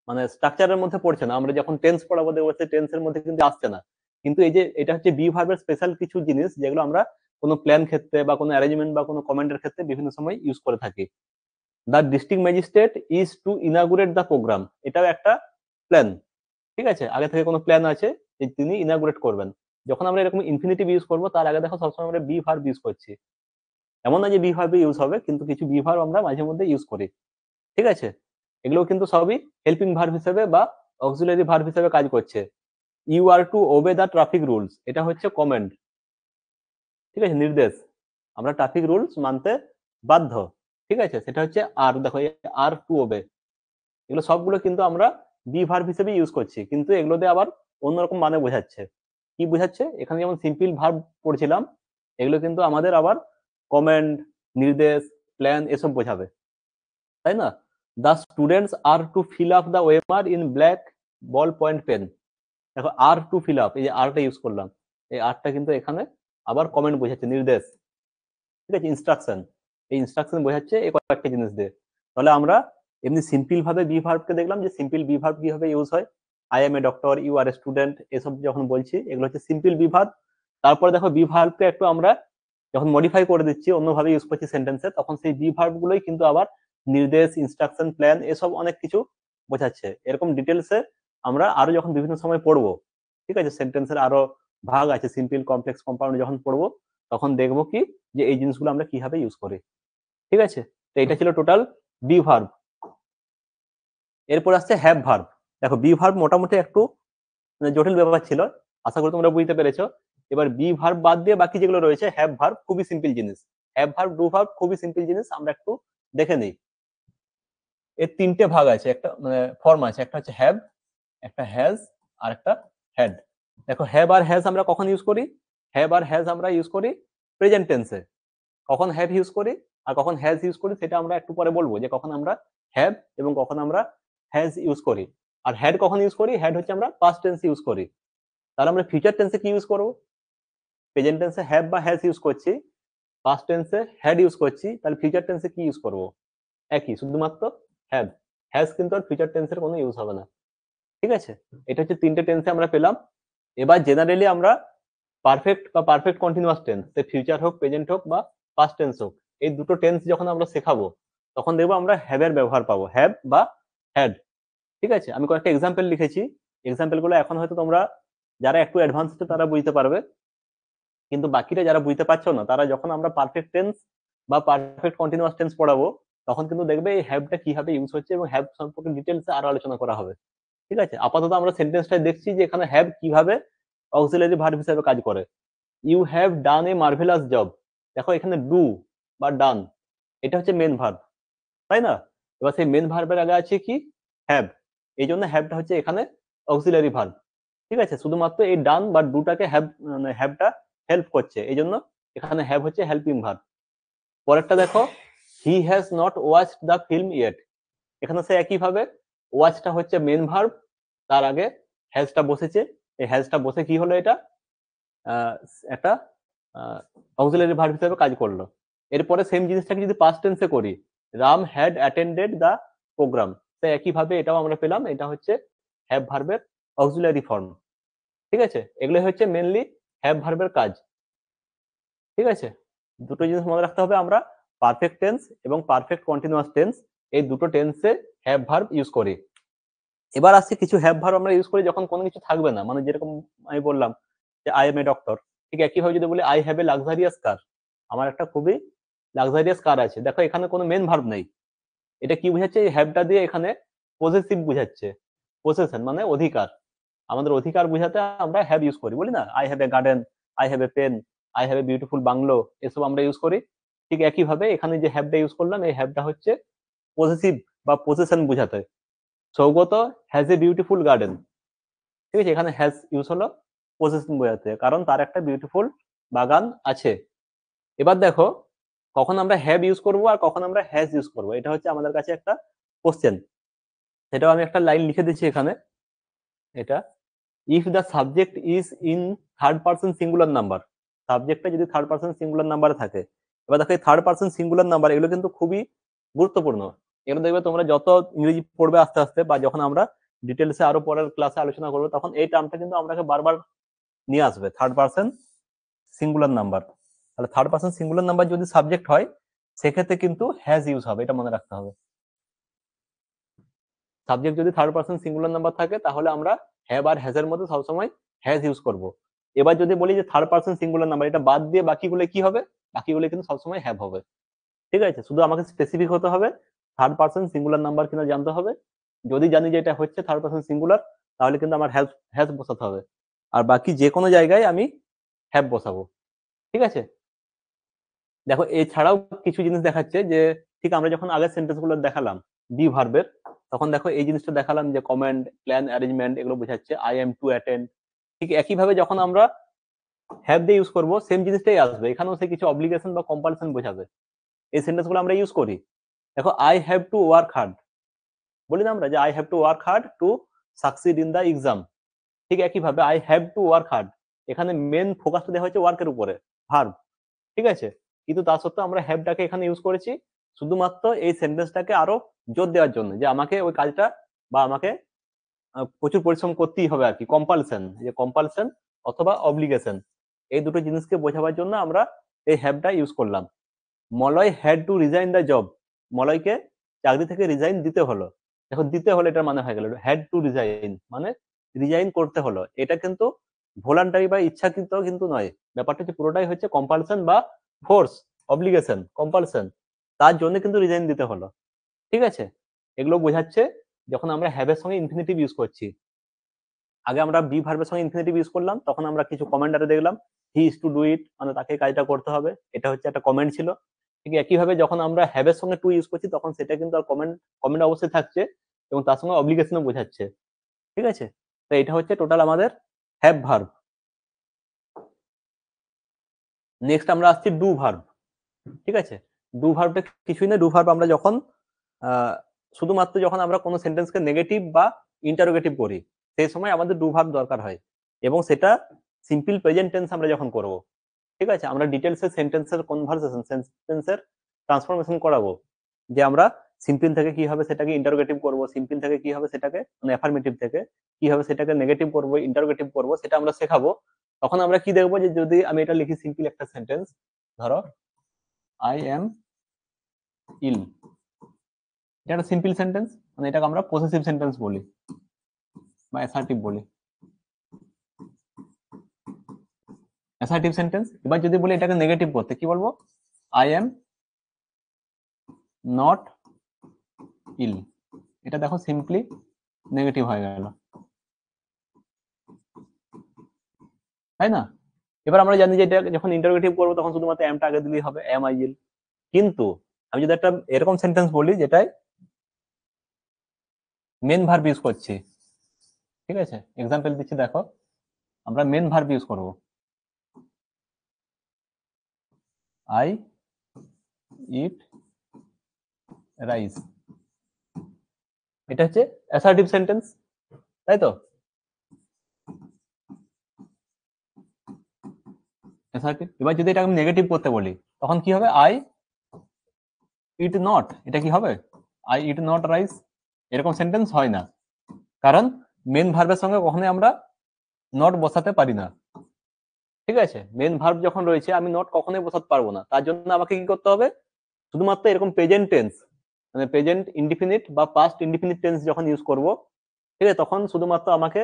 মানে স্ট্রাকচারের মধ্যে পড়ছে না। আমরা যখন টেন্স পড়াবো দেখবো টেন্সের মধ্যে কিন্তু আসছে না। কিন্তু এই যে এটা হচ্ছে বি ভার্বের স্পেশাল কিছু জিনিস, যেগুলো আমরা কোনো প্ল্যান ক্ষেত্রে বা কোনো অ্যারেঞ্জমেন্ট বা কোনো কমেন্টের ক্ষেত্রে বিভিন্ন সময় ইউজ করে থাকি। The district magistrate is to inaugurate the programme, এটাও একটা প্ল্যান। ঠিক আছে, আগে থেকে কোনো প্ল্যান আছে যে তিনি ইনাগুরেট করবেন। যখন আমরা এরকম ইনফিনিটিভ ইউজ করবো, তার আগে দেখো সবসময় আমরা বি ভার্ব ইউজ করছি। এমন না যে বি ভার্ব ইউজ হবে, কিন্তু কিছু বি ভার্ব আমরা মাঝে মধ্যে ইউজ করি। ঠিক আছে, এগুলো কিন্তু সবই হেল্পিং ভার্ব হিসেবে বা অক্সিলারি ভার্ব হিসেবে কাজ করছে। You are to obey the traffic rules, এটা হচ্ছে কমেন্ড। ঠিক আছে, নির্দেশ, আমরা ট্রাফিক রুলস মানতে বাধ্য। ঠিক আছে, সেটা হচ্ছে আর, দেখো আর টু ওবে, এগুলো সবগুলো কিন্তু আমরা বি ভার্ব হিসেবে ইউজ করছি, কিন্তু এগুলোতে আবার অন্যরকম মানে বোঝাচ্ছে। কি বোঝাচ্ছে, এখানে যেমন সিম্পল ভার্ব পড়ছিলাম, এগুলো কিন্তু আমাদের আবার কমেন্ড, নির্দেশ, প্ল্যান এসব বোঝাবে, তাই না? The students are to fill up the OMR in black ball point pen. দেখো, আর টু ফিল আপ, এই যে আরটা ইউজ করলাম, এই আরটা কিন্তু এখানে আবার কমেন্ট বোঝাচ্ছে, নির্দেশ। ঠিক আছে, ইনস্ট্রাকশন, এই ইনস্ট্রাকশন বোঝাচ্ছে এই কয়েকটা জিনিস দিয়ে। তাহলে আমরা এমনি সিম্পল ভাবে বি ভার্বকে দেখলাম যে সিম্পল বি ভার্ব কিভাবে ইউজ হয়। I am a doctor, you are a student, এসব যখন বলছি এগুলো হচ্ছে সিম্পল বি ভার্ব। তারপরে দেখো বি ভার্বকে একটু আমরা যখন মডিফাই করে দিচ্ছি, অন্যভাবে ইউজ করছি সেন্টেন্সে, তখন সেই বি ভার্ব গুলোই কিন্তু আবার নির্দেশ, ইনস্ট্রাকশন, প্ল্যান এসব অনেক কিছু বোঝাচ্ছে। এরকম ডিটেলসে আমরা আরো যখন বিভিন্ন সময় পড়বো, ঠিক আছে, সেন্টেন্সের আরো ভাগ আছে, সিম্পল, কমপ্লেক্স, কম্পাউন্ড, যখন পড়বো তখন দেখবো কি যে এই জিনিসগুলো আমরা কিভাবে ইউজ করি। ঠিক আছে, তো এটা ছিল টোটাল বি ভার্ব। এরপর আসছে হ্যাভ ভার্ব। দেখো, বি ভার্ব মোটামুটি একটু জটিল ব্যাপার ছিল, আশা করি তোমরা বুঝতে পেরেছো। এবার বি ভার্ব বাদ দিয়ে বাকি যেগুলো রয়েছে, হ্যাভ ভার্ব খুবই সিম্পল জিনিস, হ্যাভ ভার্ব, ডু ভার্ব খুবই সিম্পল জিনিস, আমরা একটু দেখে নিই। এর 3টে ভাগ আছে, একটা মানে ফর্ম আছে, একটা হচ্ছে হ্যাভ, একটা হ্যাজ, আর একটা হ্যাড। দেখো, হ্যাভ আর হ্যাজ আমরা কখন ইউজ করি? হ্যাভ আর হ্যাজ আমরা ইউজ করি প্রেজেন্ট টেন্সে। কখন হ্যাভ ইউজ করি আর কখন হ্যাজ ইউজ করি সেটা আমরা একটু পরে বলবো, যে কখন আমরা হ্যাভ এবং কখন আমরা হ্যাজ ইউজ করি। আর হ্যাড কখন ইউজ করি? হ্যাড হচ্ছে আমরা পাস্ট টেন্স ইউজ করি। তাহলে আমরা ফিউচার টেন্সে কি ইউজ করবো? প্রেজেন্ট টেন্সে হ্যাভ বা হ্যাজ ইউজ করছি, পাস্ট টেন্সে হ্যাড ইউজ করছি, তাহলে ফিউচার টেন্সে কি ইউজ করবো? একই, শুধুমাত্র হ্যাভ। হ্যাজ কিন্তু আর ফিউচার টেন্সের কোনো ইউজ হবে না। ঠিক আছে, এটা হচ্ছে 3টে টেন্সে আমরা পেলাম। এবার জেনারেলি আমরা পারফেক্ট বা পারফেক্ট কন্টিনিউয়াস টেন্স, সে ফিউচার হোক, প্রেজেন্ট হোক বা পাস্ট টেন্স হোক, এই দুটো টেন্স যখন আমরা শেখাবো তখন দেখবো আমরা হ্যাভ এর ব্যবহার পাবো, হ্যাভ বা হ্যাড। ঠিক আছে, আমি কয়েকটা এক্সাম্পল লিখেছি, এক্সাম্পল গুলো এখন হয়তো তোমরা যারা একটু অ্যাডভান্স তারা বুঝতে পারবে, কিন্তু বাকিরা যারা বুঝতে পারছো না, তারা যখন আমরা পারফেক্ট টেন্স বা পারফেক্ট কন্টিনিউয়াস টেন্স পড়াবো তখন কিন্তু দেখবে এই হ্যাভটা কিভাবে ইউজ হচ্ছে এবং হ্যাভ সম্পর্কে ডিটেলসে আরো আলোচনা করা হবে। ঠিক আছে, আপাতত আমরা সেন্টেন্সটাই দেখছি যে এখানে হ্যাভ কিভাবে অক্সিলারি ভার্ব হিসেবে কাজ করে। You have done a marvellous job. দেখো, এখানে ডু বা ডান এটা হচ্ছে মেন ভার্ব, তাই না? এবার সেই মেন ভার্বের আগে আছে কি? হ্যাভ। এই জন্য হ্যাভটা হচ্ছে এখানে অক্সিলারি ভার্ব। ঠিক আছে, শুধুমাত্র এই ডান বা ডুটাকে হ্যাভ, মানে হ্যাভটা হেল্প করছে, এই জন্য এখানে হ্যাভ হচ্ছে হেল্পিং ভার্ব। পরেরটা দেখো, he has not watched the film yet. এখানে সে একইভাবে ওয়াচটা হচ্ছে মেন ভার্ব, তার আগে হ্যাজটা বসেছে, এই হ্যাজটা বসে কি হলো, এটা আহ, একটা অক্সিলারি ভার্ব হিসেবে কাজ করলো। এরপরে সেম জিনিসটাকে যদি পাস্ট টেন্সে করি, Ram had attended the programme, তো একইভাবে এটাও আমরা পেলাম, এটা হচ্ছে হ্যাভ ভার্বের অক্সিলারি ফর্ম। ঠিক আছে, এগুলো হচ্ছে মেনলি হ্যাভ ভার্বের কাজ। ঠিক আছে, দুটো জিনিস মনে রাখতে হবে, আমরা পারফেক্ট টেন্স এবং পারফেক্ট কন্টিনিউয়াস টেন্স এই দুটো টেন্সে হ্যাভ ভার্ব ইউজ করি। এবার আসছে কিছু হ্যাভ ভার্ব আমরা ইউজ করি যখন কোনো কিছু থাকবে না, মানে যেরকম আমি বললাম যে আই এম এ ডক্টর, ঠিক একইভাবে যদি বলি আই হ্যাভ এ লাক্সারিয়াস কার, আমার একটা খুবই লাক্সারিয়াস কার আছে, দেখো এখানে কোনো মেন ভার্ব নেই, এটা কি বোঝাচ্ছে, এই হ্যাভটা দিয়ে এখানে পজেসিভ বোঝাচ্ছে, পসেশন মানে অধিকার, আমাদের অধিকার বোঝাতে আমরা হ্যাভ ইউজ করি, বলি না I have a garden, I have a pen, I have a beautiful bungalow, এসব আমরা ইউজ করি। ঠিক একইভাবে এখানে যে হ্যাভটা ইউজ করলাম, এই হ্যাভটা হচ্ছে পজেসিভ বা পসেশন বোঝাতে। Saugata has a beautiful garden, ঠিক আছে, এখানে হ্যাজ ইউজ হলো পসেশন বোঝাতে, কারণ তার একটা বিউটিফুল বাগান আছে। এবার দেখো কখন আমরা হ্যাভ ইউজ করবো আর কখন আমরা হ্যাজ ইউজ করবো, এটা হচ্ছে আমাদের কাছে একটা কোশ্চেন, সেটাও আমি একটা লাইন লিখে দিচ্ছি এখানে। এটা if the subject is in third person singular number, সাবজেক্টটা যদি থার্ড পার্সন সিঙ্গুলার নাম্বারে থাকে। এবার দেখো এই থার্ড পার্সন সিঙ্গুলার নাম্বার এগুলো কিন্তু খুবই গুরুত্বপূর্ণ, এগুলো দেখবে তোমরা যত ইংরেজি পড়বে আস্তে আস্তে, বা যখন আমরা ডিটেলসে আরো পরের ক্লাসে আলোচনা করবো, তখন এই টার্মটা কিন্তু আমাকে বারবার নিয়ে আসবে, থার্ড পার্সন সিঙ্গুলার নাম্বার। তাহলে থার্ড পার্সন সিঙ্গুলার নাম্বার যদি সাবজেক্ট হয়, সেক্ষেত্রে কিন্তু হ্যাজ ইউজ হবে, এটা মনে রাখতে হবে। সাবজেক্ট যদি থার্ড পার্সন সিঙ্গুলার নাম্বার থাকে, তাহলে আমরা হ্যাভ আর হ্যাজ এর মধ্যে সবসময় হ্যাজ ইউজ করব। এবার যদি বলি যে থার্ড পার্সন সিঙ্গুলার নাম্বার, এটা বাদ দিয়ে বাকিগুলো কি হবে, বাকিগুলো কিন্তু সবসময় হ্যাভ হবে। ঠিক আছে, শুধু আমাকে স্পেসিফিক হতে হবে থার্ড পার্সন সিঙ্গুলার নাম্বার কিনা জানতে হবে। যদি জানি যে এটা হচ্ছে থার্ড পার্সন সিঙ্গুলার, তাহলে কিন্তু আমার হ্যাজ হ্যাজ বসাতে হবে, আর বাকি যে কোনো জায়গায় আমি হ্যাভ বসাবো। ঠিক আছে, দেখো এছাড়াও কিছু জিনিস দেখাচ্ছে যে, ঠিক আমরা যখন আগের সেন্টেন্স গুলো দেখালাম বি ভার্বের, তখন দেখো এই জিনিসটা দেখালাম যে কমেন্ট, প্ল্যান, অ্যারেঞ্জমেন্ট এগুলো বোঝাচ্ছে, আই এম টু অ্যাটেন্ড। ঠিক একইভাবে যখন আমরা হ্যাভ দিয়ে ইউজ করবো, সেম জিনিসটাই আসবে, এখানেও সে কিছু অব্লিগেশন বা কম্পালশন বোঝাবে, এই সেন্টেন্স গুলো আমরা ইউজ করি। দেখো I have to work hard, বলি না আমরা যে I have to work hard to succeed in the exam. ঠিক একইভাবে I have to work hard, এখানে মেন ফোকাসটা দেওয়া হয়েছে ওয়ার্কের উপরে, ভার্ব। ঠিক আছে, কিন্তু তা সত্ত্বেও আমরা হ্যাভটাকে এখানে ইউজ করেছি শুধুমাত্র এই সেন্টেন্সটাকে আরো জোর দেওয়ার জন্য, যে আমাকে ওই কাজটা বা আমাকে প্রচুর পরিশ্রম করতেই হবে আর কি, কম্পালশন, যে কম্পালশন অথবা অব্লিগেশন, এই দুটো জিনিসকে বোঝাবার জন্য আমরা এই হ্যাভটা ইউজ করলাম। Malay had to resign the job, মলয়কে চাকরি থেকে রিজাইন দিতে হলো। দেখো দিতে হলো এটার মানে হয়ে গেল হ্যাড টু রিজাইন, মানে রিজাইন করতে হলো, এটা কিন্তু ভলান্টারি বা ইচ্ছাকৃত কিন্তু নয়, ব্যাপারটা হচ্ছে পুরোটাই হচ্ছে কম্পালশন বা ফোর্স, অব্লিগেশন, কম্পালশন, তার জন্য কিন্তু রিজাইন দিতে হলো। ঠিক আছে, এগুলো বোঝাচ্ছে যখন আমরা হ্যাভের সঙ্গে ইনফিনিটিভ ইউজ করছি। আগে আমরা বি ভার্বের সঙ্গে ইনফিনিটিভ ইউজ করলাম, তখন আমরা কিছু কমেন্টারে দেখলাম he is to do it, মানে তাকে কাজটা করতে হবে, এটা হচ্ছে একটা কমেন্ট ছিল। ঠিক একইভাবে যখন আমরা হ্যাভের সঙ্গে টু ইউজ করছি, তখন সেটা কিন্তু আর কমেন্ট, কমেন্ট অবশ্যই থাকছে এবং তার সঙ্গে অব্লিগেশনও বোঝাচ্ছে। ঠিক আছে, তো এটা হচ্ছে টোটাল আমাদের হ্যাভ ভার্ব। নেক্সট আমরা আসছি ডু ভার্ব। ঠিক আছে, ডু ভার্বটা কিছুই না, ডু ভার্ব আমরা যখন শুধুমাত্র যখন আমরা কোনো সেন্টেন্সকে নেগেটিভ বা ইন্টারোগেটিভ করি, সেই সময় আমাদের ডু ভার্ব দরকার হয়, এবং সেটা সিম্পল প্রেজেন্ট টেন্স আমরা যখন করব। ঠিক আছে, আমরা ডিটেলসে সেন্টেন্সের কনভারসেশন, সেন্টেন্সের ট্রান্সফরমেশন করাবো, যে আমরা সিম্পল থেকে কি হবে সেটাকে ইন্টারোগেটিভ করব, সিম্পল থেকে কি হবে সেটাকে মানে অ্যাফার্মেটিভ থেকে কি হবে সেটাকে নেগেটিভ করব, ইন্টারোগেটিভ করব, সেটা আমরা শেখাবো। তখন আমরা কি দেখবো, যে যদি আমি এটা লিখি সিম্পল একটা সেন্টেন্স, ধরো আই এম ইল, এটা একটা সিম্পল সেন্টেন্স, মানে এটাকে আমরা পসেসিভ সেন্টেন্স বলি বা অ্যাসার্টিভ বলি, অ্যাসার্টিভ সেন্টেন্স। এবার যদি বলি এটাকে নেগেটিভ করতে, কি বলবো, আই এম নট ইল, এটা দেখো সিম্পলি নেগেটিভ হয়ে গেল, তাই না? এবার আমরা জানি যে এটা যখন ইন্টারোগেটিভ করবো, তখন শুধুমাত্র এমটা আগে দিলেই হবে, এম আই ইল। কিন্তু আমি যদি একটা এরকম সেন্টেন্স বলি যেটাই মেন ভার্ব ইউজ করছি, ঠিক আছে, এক্সাম্পল দিচ্ছি, দেখো আমরা মেন ভার্ব ইউজ করব, আই ইট রাইস, এটা হচ্ছে অ্যাসার্টিভ সেন্টেন্স, তাই তো? অ্যাসার্টিভ। এবার যদি এটা আমি নেগেটিভ করতে বলি, তখন কি হবে, আই ইট নট, এটা কি হবে, আই ইট নট রাইস, এরকম সেন্টেন্স হয় না, কারণ মেন ভার্বের সঙ্গে কখনোই আমরা নট বসাতে পারি না। ঠিক আছে, মেন ভার্ব যখন রয়েছে আমি নট কখনোই বসাতে পারবো না, তার জন্য আমাকে কি করতে হবে, শুধুমাত্র এরকম প্রেজেন্ট টেন্স মানে প্রেজেন্ট ইনডিফিনিট বা পাস্ট ইনডিফিনিট টেন্স যখন ইউজ করব, ঠিক আছে, তখন শুধুমাত্র আমাকে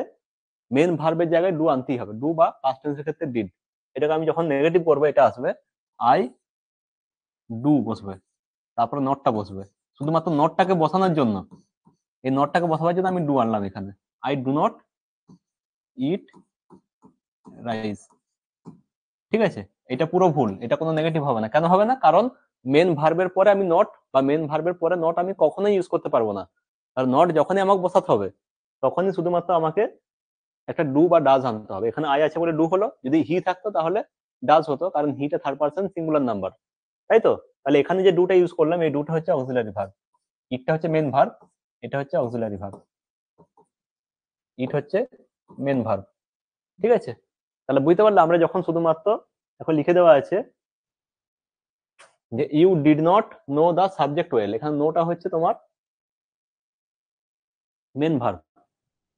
মেন ভার্বের জায়গায় ডু আনতেই হবে, ডু বা পাস্ট টেন্সের ক্ষেত্রে ডিড। এটাকে আমি যখন নেগেটিভ করবো এটা আসবে আই ডু বসবে, তারপরে নটটা বসবে, শুধুমাত্র নটটাকে বসানোর জন্য, এই নটটাকে বসাবার জন্য আমি ডু আনলাম এখানে, I do not eat rice. ঠিক আছে, এটা পুরো ভুল, এটা কোনো নেগেটিভ হবে না। কেন হবে না? কারণ মেন ভার্বের পরে আমি নট বা মেন ভার্বের পরে নট আমি কখনোই ইউজ করতে পারবো না। আর নট যখনই আমাকে বসাতে হবে তখনই শুধুমাত্র আমাকে একটা ডু বা ডাজ আনতে হবে। এখানে আই আছে বলে ডু হলো, যদি হি থাকতো তাহলে ডাজ হতো, কারণ হিটা থার্ড পার্সন সিঙ্গুলার নাম্বার, তাই তো? তাহলে এখানে যে ডুটা ইউজ করলাম এই ডুটা হচ্ছে অক্সিলারি ভার্ব, ইটটা হচ্ছে মেন ভার্ব, এটা হচ্ছে অক্সিলারি ভার্ব, ইট হচ্ছে মেন ভার্ব। ঠিক আছে, তাহলে বুঝতে পারলে আমরা যখন শুধুমাত্র এখন লিখে দেওয়া আছে যে you did not know the subject well, এখানে নোটা হচ্ছে তোমার মেন ভার্ব,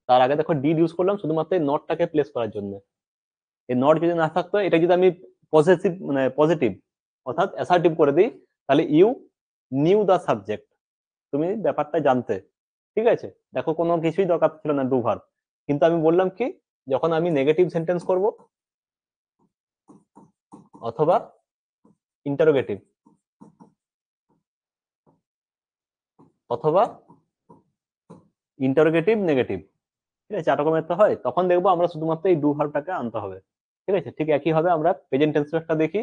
তার আগে দেখো ডিড ইউজ করলাম শুধুমাত্র এই নটটাকে প্লেস করার জন্য। এই নট যদি না থাকতো, এটা যদি আমি পজিটিভ মানে পজিটিভ অর্থাৎ অ্যাসার্টিভ করে দিই, তাহলে ইউ নিউ দা সাবজেক্ট, তুমি ব্যাপারটা জানতে। ঠিক আছে, দেখো কোনো কিছুই দরকার ছিল না ডু ভার্ব, কিন্তু আমি বললাম কি, যখন আমি নেগেটিভ সেন্টেন্স করব অথবা ইন্টারোগেটিভ অথবা ইন্টারোগেটিভ নেগেটিভ, ঠিক আছে, 4 রকমের তো হয়, তখন দেখবো আমরা শুধুমাত্র এই ডু ভার্বটাকে আনতে হবে। ঠিক আছে, ঠিক একই ভাবে আমরা প্রেজেন্ট টেন্সটা দেখি,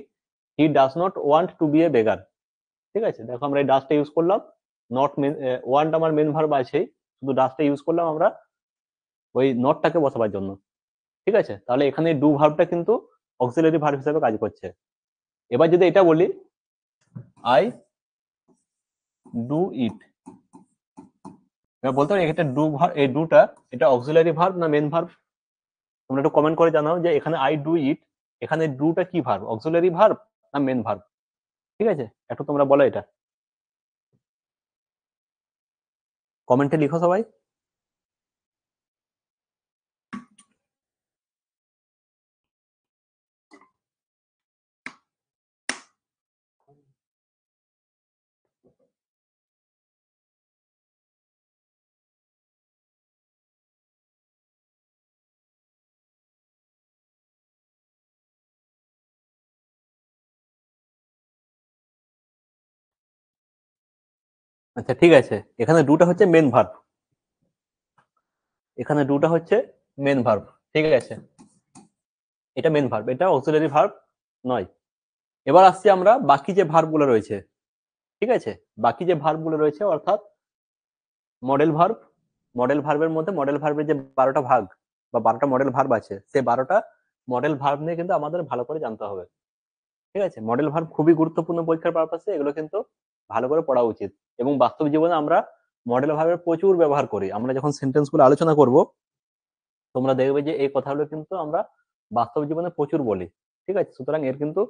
he does not want to be a beggar. ঠিক আছে, দেখো আমরা এই ডাজটা ইউজ করলাম, নট মেন ওয়ান্ট আমার মেন ভার্ব আছেই, শুধু ডাজটা ইউজ করলাম আমরা ওই নটটাকে বসাবার জন্য। ঠিক আছে, তাহলে এখানে ডু ভার্বটা কিন্তু অক্সিলারি ভার্ব হিসেবে কাজ করছে। এবার যদি এটা বলি আই ডু ইট, এবার বলতে পারি এটা ডু ভার্ব, এই ডুটা এটা অক্সিলারি ভার্ব না মেন ভার্ব? তোমরা একটু কমেন্ট করে জানাও যে এখানে আই ডু ইট, এখানে ডুটা কি ভার্ব, অক্সিলারি ভার্ব না মেন ভার্ব? ঠিক আছে, একটু তোমরা বলো এটা, কমেন্টে লিখো সবাই। আচ্ছা ঠিক আছে, এখানে ডুটা হচ্ছে মেন ভার্ব, এখানে ডুটা হচ্ছে মেন ভার্ব। ঠিক আছে, এটা মেন ভার্ব, এটা অক্সিলারি ভার্ব নয়। এবার আসছি আমরা বাকি যে ভার্ব গুলো রয়েছে। ঠিক আছে, বাকি যে ভার্ব গুলো রয়েছে অর্থাৎ মডেল ভার্ব, মডেল ভার্বের মধ্যে মডেল ভার্বের যে 12টা ভাগ বা 12টা মডেল ভার্ব আছে, সেই 12টা মডেল ভার্ব নিয়ে কিন্তু আমাদের ভালো করে জানতে হবে। ঠিক আছে, মডেল ভার্ব খুবই গুরুত্বপূর্ণ পরীক্ষার পারপাসে, এগুলো কিন্তু ভালো করে পড়া উচিত। এবং বাস্তব জীবনে আমরা মডেল ভার্বের প্রচুর ব্যবহার করি, আমরা যখন সেন্টেন্স গুলো আলোচনা করব তোমরা দেখবে যে এই কথাগুলো কিন্তু আমরা বাস্তব জীবনে প্রচুর বলি। ঠিক আছে, সুতরাং এর কিন্তু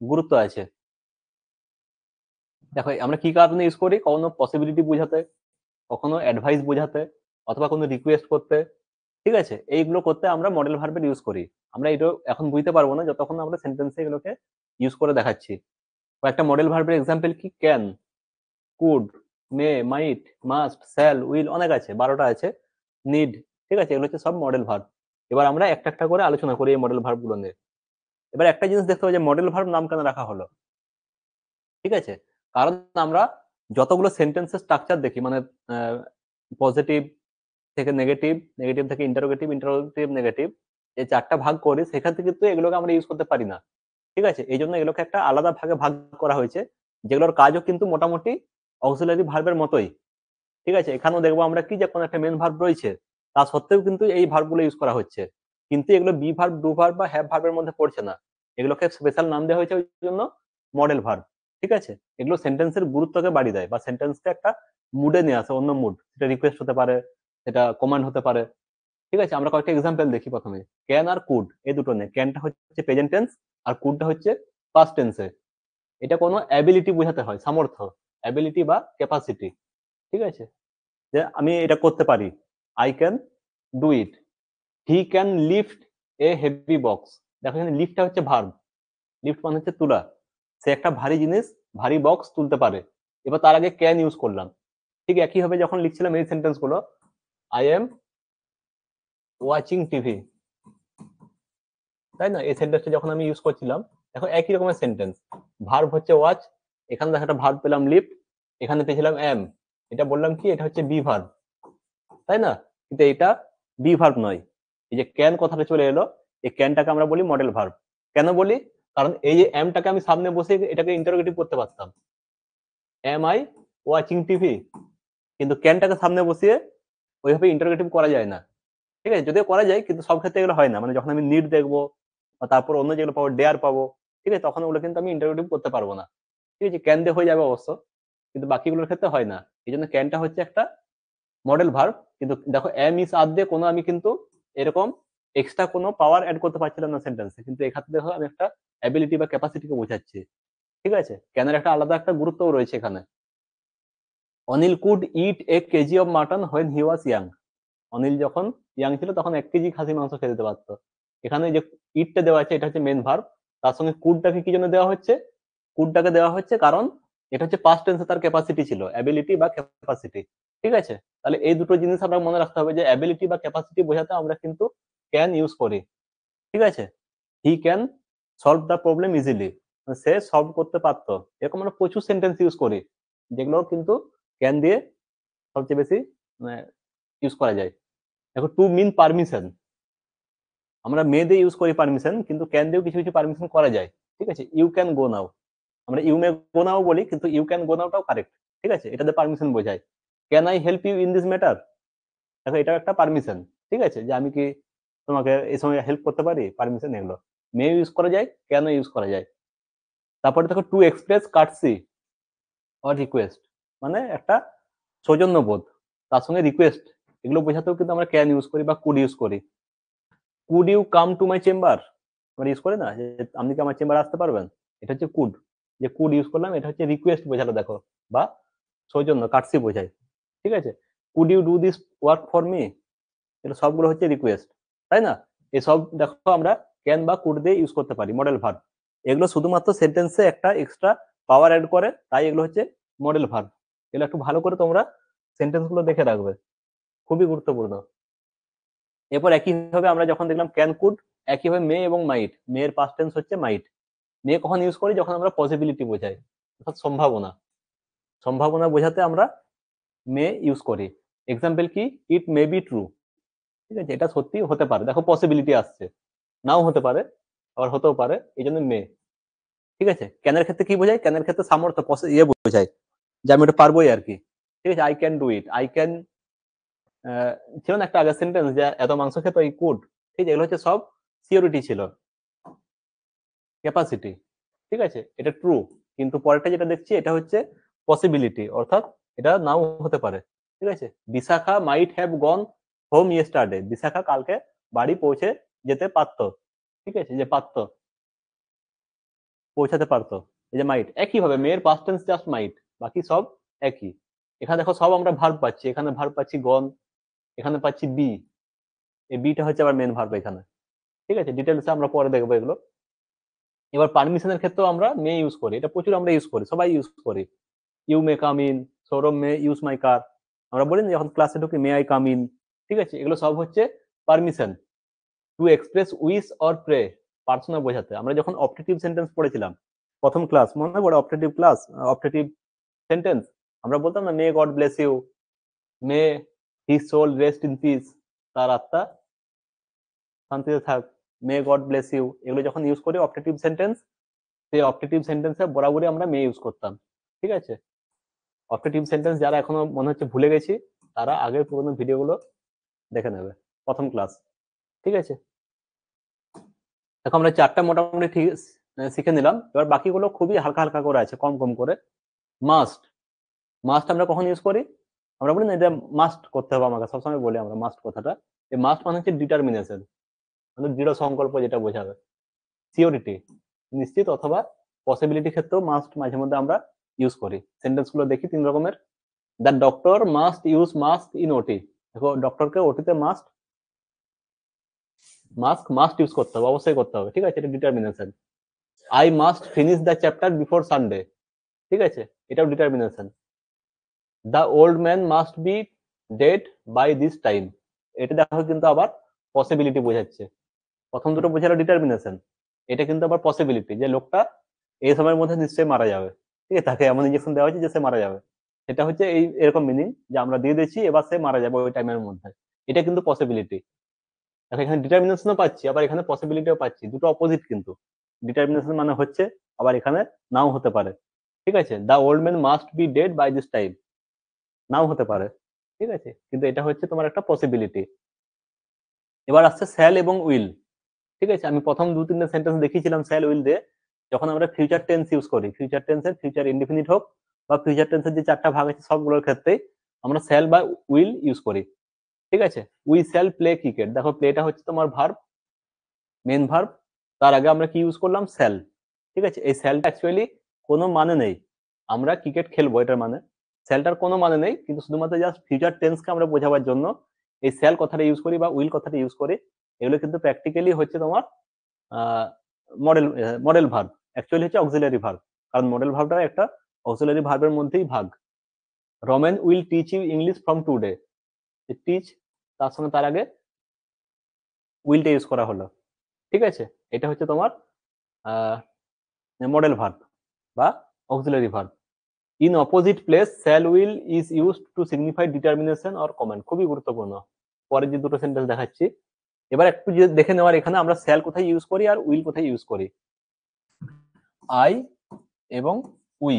গুরুত্ব আছে। দেখো আমরা কি কারণে ইউজ করি, কখনো পসিবিলিটি বোঝাতে, কখনো অ্যাডভাইস বোঝাতে, অথবা কোনো রিকোয়েস্ট করতে। ঠিক আছে, এইগুলো করতে আমরা মডেল ভার্বের ইউজ করি। আমরা এটা এখন বুঝতে পারবো না যতক্ষণ আমরা সেন্টেন্সে এগুলোকে ইউজ করে দেখাচ্ছি। কয়েকটা মডেল ভার্বের এক্সাম্পল কি, can, could, may, might, must, shall, will, অনেক আছে, 12টা আছে, নিড। ঠিক আছে, এগুলো হচ্ছে সব মডেল ভার্ব। এবার আমরা একটা একটা করে আলোচনা করি এই মডেল ভার্ব গুলো নিয়ে। এবার একটা জিনিস দেখতে হবে যে মডেল ভার্ব নাম কেন রাখা হলো। ঠিক আছে, কারণ আমরা যতগুলো সেন্টেন্সের স্ট্রাকচার দেখি, মানে পজিটিভ থেকে নেগেটিভ, নেগেটিভ থেকে ইন্টারোগেটিভ, ইন্টারোগেটিভ নেগেটিভ, এই 4টা ভাগ করি, সেখান থেকে কিন্তু এগুলোকে আমরা ইউজ করতে পারি না। ঠিক আছে, এই জন্য এগুলোকে একটা আলাদা ভাগে ভাগ করা হয়েছে, যেগুলোর কাজও কিন্তু মোটামুটি অক্সিলারি ভার্বের মতোই। ঠিক আছে, এখানেও দেখবো আমরা কি যে কোনো একটা মেন ভার্ব রয়েছে, তা সত্ত্বেও কিন্তু এই ভার্বগুলো ইউজ করা হচ্ছে, কিন্তু এগুলো বি ভার্ব, ডু ভার্ব বা হ্যাভ ভার্বের মধ্যে পড়ছে না। এগুলোকে স্পেশাল নাম দেওয়া হয়েছে ওই জন্য মডেল ভার্ব। ঠিক আছে, এগুলো সেন্টেন্সের গুরুত্বকে বাড়িয়ে দেয় বা সেন্টেন্সকে একটা মুডে নিয়ে আসে, অন্য মুড, সেটা রিকোয়েস্ট হতে পারে, সেটা কমান্ড হতে পারে। ঠিক আছে, আমরা কয়েকটা এক্সাম্পল দেখি। প্রথমে ক্যান আর কুড, এই দুটো নেই, ক্যানটা হচ্ছে প্রেজেন্ট টেন্স আর কুডটা হচ্ছে পাস্ট টেন্সে। এটা কোনো অ্যাবিলিটি বোঝাতে হয়, সামর্থ্য, অ্যাবিলিটি বা ক্যাপাসিটি। ঠিক আছে, যে আমি এটা করতে পারি, I can do it, he can lift a heavy box. দেখো এখানে লিফটটা হচ্ছে ভার্ব, লিফট মানে হচ্ছে তোলা। সে একটা ভারী জিনিস, ভারী বক্স তুলতে পারে। এবার তার আগে ক্যান ইউজ করলাম। ঠিক একই ভাবে যখন লিখছিলাম এই সেন্টেন্স গুলো, আই এম ওয়াচিং টিভি, তাই না? এই সেন্টেন্সটা যখন আমি ইউজ করছিলাম, দেখো একই রকমের সেন্টেন্স। ভার্ব হচ্ছে ওয়াচ, এখানে দেখো একটা ভার্ব পেলাম লিফট, এখানে পেয়েছিলাম এম, এটা বললাম কি এটা হচ্ছে বি ভার্ব, তাই না? কিন্তু এটা বি ভার্ব নয়। এই যে ক্যান কথাটা চলে এলো, এই ক্যানটাকে আমরা বলি মডেল ভার্ব। কেন বলি? কারণ এই যে এমটাকে আমি সামনে বসে এটাকে ইন্টারোগেটিভ করতে পারতাম, এম আই ওয়াচিং টিভি, কিন্তু ক্যানটাকে সামনে বসিয়ে ওইভাবে ইন্টারোগেটিভ করা যায় না। ঠিক আছে, যদিও করা যায় কিন্তু সব ক্ষেত্রে এগুলো হয় না। মানে যখন আমি নিড দেখবো বা তারপর অন্য যেগুলো পাবো, ডেয়ার পাবো, ঠিক আছে, তখন ওগুলো কিন্তু আমি ইন্টারোগেটিভ করতে পারবো না। ঠিক আছে, ক্যান দিয়ে হয়ে যাবে অবশ্য, কিন্তু বাকিগুলোর ক্ষেত্রে হয় না। এই জন্য ক্যানটা হচ্ছে একটা মডেল ভার্ব। কিন্তু দেখো এম ইস আর দিয়ে কোনো আমি কিন্তু এরকম এক্সট্রা কোনো পাওয়ার অ্যাড করতে পারছিলাম না সেন্টেন্সে, কিন্তু এক্ষেত্রে দেখো আমি একটা অ্যাবিলিটি বা ক্যাপাসিটিকে বোঝাচ্ছি। ঠিক আছে, ক্যানের একটা আলাদা একটা গুরুত্বও রয়েছে এখানে। Anil could it A KG of mutton when he was young. Anil যখন ইয়াং ছিল তখন 1 কেজি খাসি মাংস খেতে দিতে পারতো। এখানে যে ইটটা দেওয়া আছে এটা হচ্ছে মেন ভার্ব, তার সঙ্গে কুডটাকে কি জন্য দেওয়া হচ্ছে? কুডটাকে দেওয়া হচ্ছে কারণ এটা হচ্ছে পাস্ট টেন্সে তার ক্যাপাসিটি ছিল, অ্যাবিলিটি বা ক্যাপাসিটি। ঠিক আছে, তাহলে এই দুটো জিনিস আমরা মনে রাখতে হবে যে অ্যাবিলিটি বা ক্যাপাসিটি বোঝাতে আমরা কিন্তু ক্যান ইউজ করি। ঠিক আছে, he can solve the problem easily, say solve করতে পারতো। এরকম আমরা প্রচুর সেন্টেন্স ইউজ করি যেগুলো কিন্তু ক্যান দিয়ে সবচেয়ে বেশি ইউজ করা যায়। দেখো টু মিন পারমিশন, আমরা মে দিয়ে ইউজ করি পারমিশন, কিন্তু ক্যান দিয়েও কিছু কিছু পারমিশন করা যায়। ঠিক আছে, ইউ ক্যান গো নাও, আমরা ইউ মে গো নাও বলি কিন্তু ইউ ক্যান গো নাওটাও কারেক্ট। ঠিক আছে, এটাতে পারমিশন বোঝায়। Can I help you in this matter, দেখো এটাও একটা পারমিশন। ঠিক আছে, যে আমি কি তোমাকে এই সময় হেল্প করতে পারি, পারমিশন এগুলো মে ইউজ করা যায়, ক্যান ইউজ করা যায়। তারপরে দেখো টু এক্সপ্রেস কার্টসি অর রিকোয়েস্ট, মানে একটা সৌজন্য বোধ, তার সঙ্গে রিকোয়েস্ট, এগুলো বোঝাতেও কিন্তু আমরা ক্যান ইউজ করি বা কুড ইউজ করি। Could you come to my chamber, আমরা ইউজ করি না যে আপনি কি আমার চেম্বারে আসতে পারবেন, এটা হচ্ছে কুড। যে কুড ইউজ করলাম এটা হচ্ছে রিকোয়েস্ট বোঝালো দেখো, বা সৌজন্য কাটসি বোঝায়। ঠিক আছে, could you do this work for me, এটা সবগুলো হচ্ছে রিকোয়েস্ট, তাই না? এসব দেখো আমরা ক্যান বা কুড দিয়ে ইউজ করতে পারি মডেল ভার্ব। এগুলো শুধুমাত্র সেন্টেন্সে একটা এক্সট্রা পাওয়ার অ্যাড করে, তাই এগুলো হচ্ছে মডেল ভার্ব। এগুলো একটু ভালো করে তোমরা সেন্টেন্স গুলো দেখে রাখবে, খুবই গুরুত্বপূর্ণ। এরপর একইভাবে আমরা যখন দেখলাম ক্যান কুড, একইভাবে মে এবং মাইট, মে এর পাস্ট টেন্স হচ্ছে মাইট। মে কখন ইউজ করি? যখন আমরা পসিবিলিটি বোঝাই, অর্থাৎ সম্ভাবনা, সম্ভাবনা বোঝাতে আমরা মে ইউজ করি। এক্সাম্পল কি, ইট মে বি ট্রু, ঠিক আছে, এটা সত্যি হতে পারে। দেখো পসিবিলিটি আসছে, নাও হতে পারে আবার হতেও পারে, এই জন্য মে। ঠিক আছে, ক্যানের ক্ষেত্রে কি বোঝায়? ক্যানের ক্ষেত্রে সামর্থ্য, ইয়ে বোঝায় যে আমি ওটা পারবোই আর কি। ঠিক আছে, I can do it, I can ছিল না একটা আগের সেন্টেন্স যে এত মাংস খেত এই কুড, ঠিক আছে, এগুলো হচ্ছে সব সিওরিটি ছিল, ক্যাপাসিটি। ঠিক আছে, এটা ট্রু। কিন্তু পরেরটা যেটা দেখছি এটা হচ্ছে পসিবিলিটি, অর্থাৎ এটা নাও হতে পারে। ঠিক আছে, Bishakha might have gone home yesterday, Bishakha কালকে বাড়ি পৌঁছে যেতে পারতো। ঠিক আছে, যে পারতো, পৌঁছাতে পারতো, এই যে মাইট। একইভাবে মেয়ের পাস্ট টেন্স জাস্ট মাইট, বাকি সব একই। এখানে দেখো সব আমরা ভার্ব পাচ্ছি, এখানে ভার্ব পাচ্ছি গন, এখানে পাচ্ছি বি, এই বিটা হচ্ছে আবার মেন ভার্ব এখানে। ঠিক আছে, ডিটেলসে আমরা পরে দেখবো এগুলো। এবার পারমিশনের ক্ষেত্রেও আমরা মে ইউজ করি, এটা প্রচুর আমরা ইউজ করি, সবাই ইউজ করি। You may come in, Sourav may use my car, আমরা বলি না যখন ক্লাসে ঢুকি মে আই কাম ইন। ঠিক আছে, এগুলো সব হচ্ছে permission. To express wish or pray, প্রার্থনা বোঝাতে। আমরা যখন অপটেটিভ সেন্টেন্স পড়েছিলাম প্রথম ক্লাস, মনে পড়ে? অপটেটিভ ক্লাস, অপটেটিভ সেন্টেন্স, আমরা বলতাম না may God bless you, may his soul rest in peace, তার আত্মা শান্তিতে থাক, মে গড ব্লেস ইউ, এগুলো যখন ইউজ করি অপটেটিভ সেন্টেন্স, সেই অপটেটিভ সেন্টেন্সে বরাবরই আমরা মে ইউজ করতাম। ঠিক আছে, অপটেটিভ সেন্টেন্স যারা এখনো মনে হচ্ছে ভুলে গেছি, তারা আগের পুরোনো ভিডিওগুলো দেখে নেবে, প্রথম ক্লাস। ঠিক আছে, এখন আমরা চারটা মোটামুটি ঠিক শিখে নিলাম। এবার বাকিগুলো খুবই হালকা হালকা করে আছে, কম কম করে। মাস্ট, মাস্ট আমরা কখন ইউজ করি? আমরা বলি না এটা মাস্ট করতে হবে আমাকে, সবসময় বলি আমরা মাস্ট কথাটা। এই মাস্ট মানে হচ্ছে ডিটারমিনেশন, মানে দৃঢ় সংকল্প যেটা বোঝাবে। সিওরিটি, নিশ্চিত, অথবা পসিবিলিটি ক্ষেত্রেও মাস্ট মাঝে মধ্যে আমরা ইউজ করি। সেন্টেন্স গুলো দেখি 3 রকমের। The doctor must use mask in ওটি, দেখো ডক্টরকে ওটিতে মাস্ট মাস্ট ইউজ করতে হবে, অবশ্যই করতে হবে, ঠিক আছে, এটা determination. I must finish the chapter before Sunday, ঠিক আছে, এটাও determination. The old man must be dead by this time, এটা দেখো কিন্তু আবার পসিবিলিটি বোঝাচ্ছে। প্রথম দুটো বোঝালো ডিটারমিনেশন, এটা কিন্তু আবার পসিবিলিটি, যে লোকটা এই সময়ের মধ্যে নিশ্চয়ই মারা যাবে, ঠিক আছে, তাকে এমন ইঞ্জেকশন দেওয়া হয়েছে যে সে মারা যাবে। এটা হচ্ছে এই এরকম মিনিং, যে আমরা দিয়ে দিচ্ছি এবার সে মারা যাবে ওই টাইমের মধ্যে। এটা কিন্তু পসিবিলিটি। দেখো এখানে ডিটারমিনেশনও পাচ্ছি, আবার এখানে পসিবিলিটিও পাচ্ছি, দুটো অপোজিট কিন্তু। ডিটারমিনেশন মানে হচ্ছে, আবার এখানে নাও হতে পারে, ঠিক আছে। The old man must be dead by this time, নাও হতে পারে, ঠিক আছে, কিন্তু এটা হচ্ছে তোমার একটা পসিবিলিটি। এবার আসছে স্যাল এবং উইল, ঠিক আছে। আমি প্রথম দু তিনটে সেন্টেন্স দেখিয়েছিলাম স্যাল উইল দিয়ে। যখন আমরা ফিউচার টেন্স ইউজ করি, ফিউচার টেন্সের ফিউচার ইনডিফিনিট হোক বা ফিউচার টেন্সের যে চারটা ভাগ আছে সবগুলোর ক্ষেত্রেই আমরা স্যাল বা উইল ইউজ করি, ঠিক আছে। উই শ্যাল প্লে ক্রিকেট, দেখো প্লেটা হচ্ছে তোমার ভার্ব, মেন ভার্ব, তার আগে আমরা কি ইউজ করলাম, স্যাল, ঠিক আছে। এই স্যালটা অ্যাকচুয়ালি কোনো মানে নেই, আমরা ক্রিকেট খেলবো এটার মানে, স্যালটার কোনো মানে নেই, কিন্তু শুধুমাত্র জাস্ট ফিউচার টেন্সকে আমরা বোঝাবার জন্য এই স্যাল কথাটা ইউজ করি বা উইল কথাটা ইউজ করি। এগুলো কিন্তু প্র্যাকটিক্যালি হচ্ছে তোমার মডেল মডেল ভার্ব, অ্যাকচুয়ালি হচ্ছে অক্সিলারি ভার্ব, কারণ মডেল ভার্বটা একটা অক্সিলারি ভার্বের মধ্যেই ভাগ। Ramen will teach you English from today, teach তার সঙ্গে তার আগে উইলটা ইউজ করা হলো, ঠিক আছে। এটা হচ্ছে তোমার মডেল ভার্ব বা auxiliary verb. In opposite place shall will is used to signify determination or comment, খুবই গুরুত্বপূর্ণ। পরে যে দুটো সেন্টেন্স দেখাচ্ছি, এবার একটু যে দেখে নেওয়ার এখানে আমরা শ্যাল কোথায় ইউজ করি আর উইল কোথায় ইউজ করি। আই এবং উই,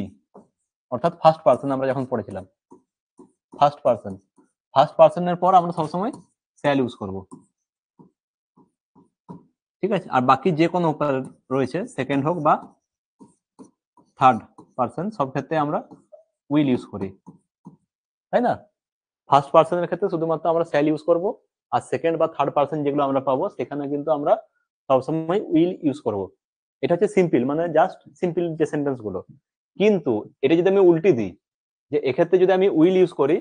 অর্থাৎ ফার্স্ট পার্সন আমরা যখন পড়েছিলাম, ফার্স্ট পার্সন, ফার্স্ট পার্সনের পর আমরা সবসময় শ্যাল ইউজ করব, ঠিক আছে। আর বাকি যে কোনো রয়েছে, সেকেন্ড হোক বা থার্ড পার্সন, সব ক্ষেত্রে আমরা উইল ইউজ করি, তাই না। ফার্স্ট পার্সনের ক্ষেত্রে শুধুমাত্র আমরা শ্যাল ইউজ করব, আর সেকেন্ড বা থার্ড পার্সন যেগুলো আমরা পাবো সেখানে কিন্তু আমরা সবসময় উইল ইউজ করব। এটা হচ্ছে সিম্পল, মানে জাস্ট সিম্পল যে সেন্টেন্স গুলো। কিন্তু এটা যদি আমি উল্টি দিই, যে এক্ষেত্রে যদি আমি উইল ইউজ করি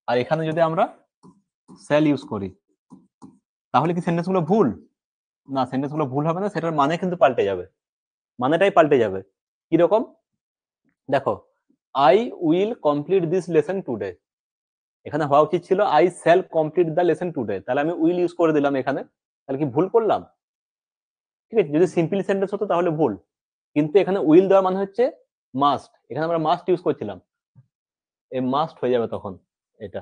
আর এখানে যদি আমরা শ্যাল ইউজ করি, তাহলে কি সেন্টেন্স গুলো ভুল? না, সেন্টেন্স গুলো ভুল হবে না, সেটার মানে কিন্তু পাল্টে যাবে, মানেটাই পাল্টে যাবে। কিরকম দেখো, I will complete this lesson today, এখানে হওয়া উচিত ছিল I shall complete the lesson today, তাহলে আমি উইল ইউজ করে দিলাম এখানে, তাহলে কি ভুল করলাম? ঠিক আছে, যদি সিম্পল সেন্টেন্স হতো তাহলে ভুল, কিন্তু এখানে উইল দেওয়া মানে হচ্ছে মাস্ট, এখানে আমরা মাস্ট ইউজ করছিলাম, এই মাস্ট হয়ে যাবে তখন এটা,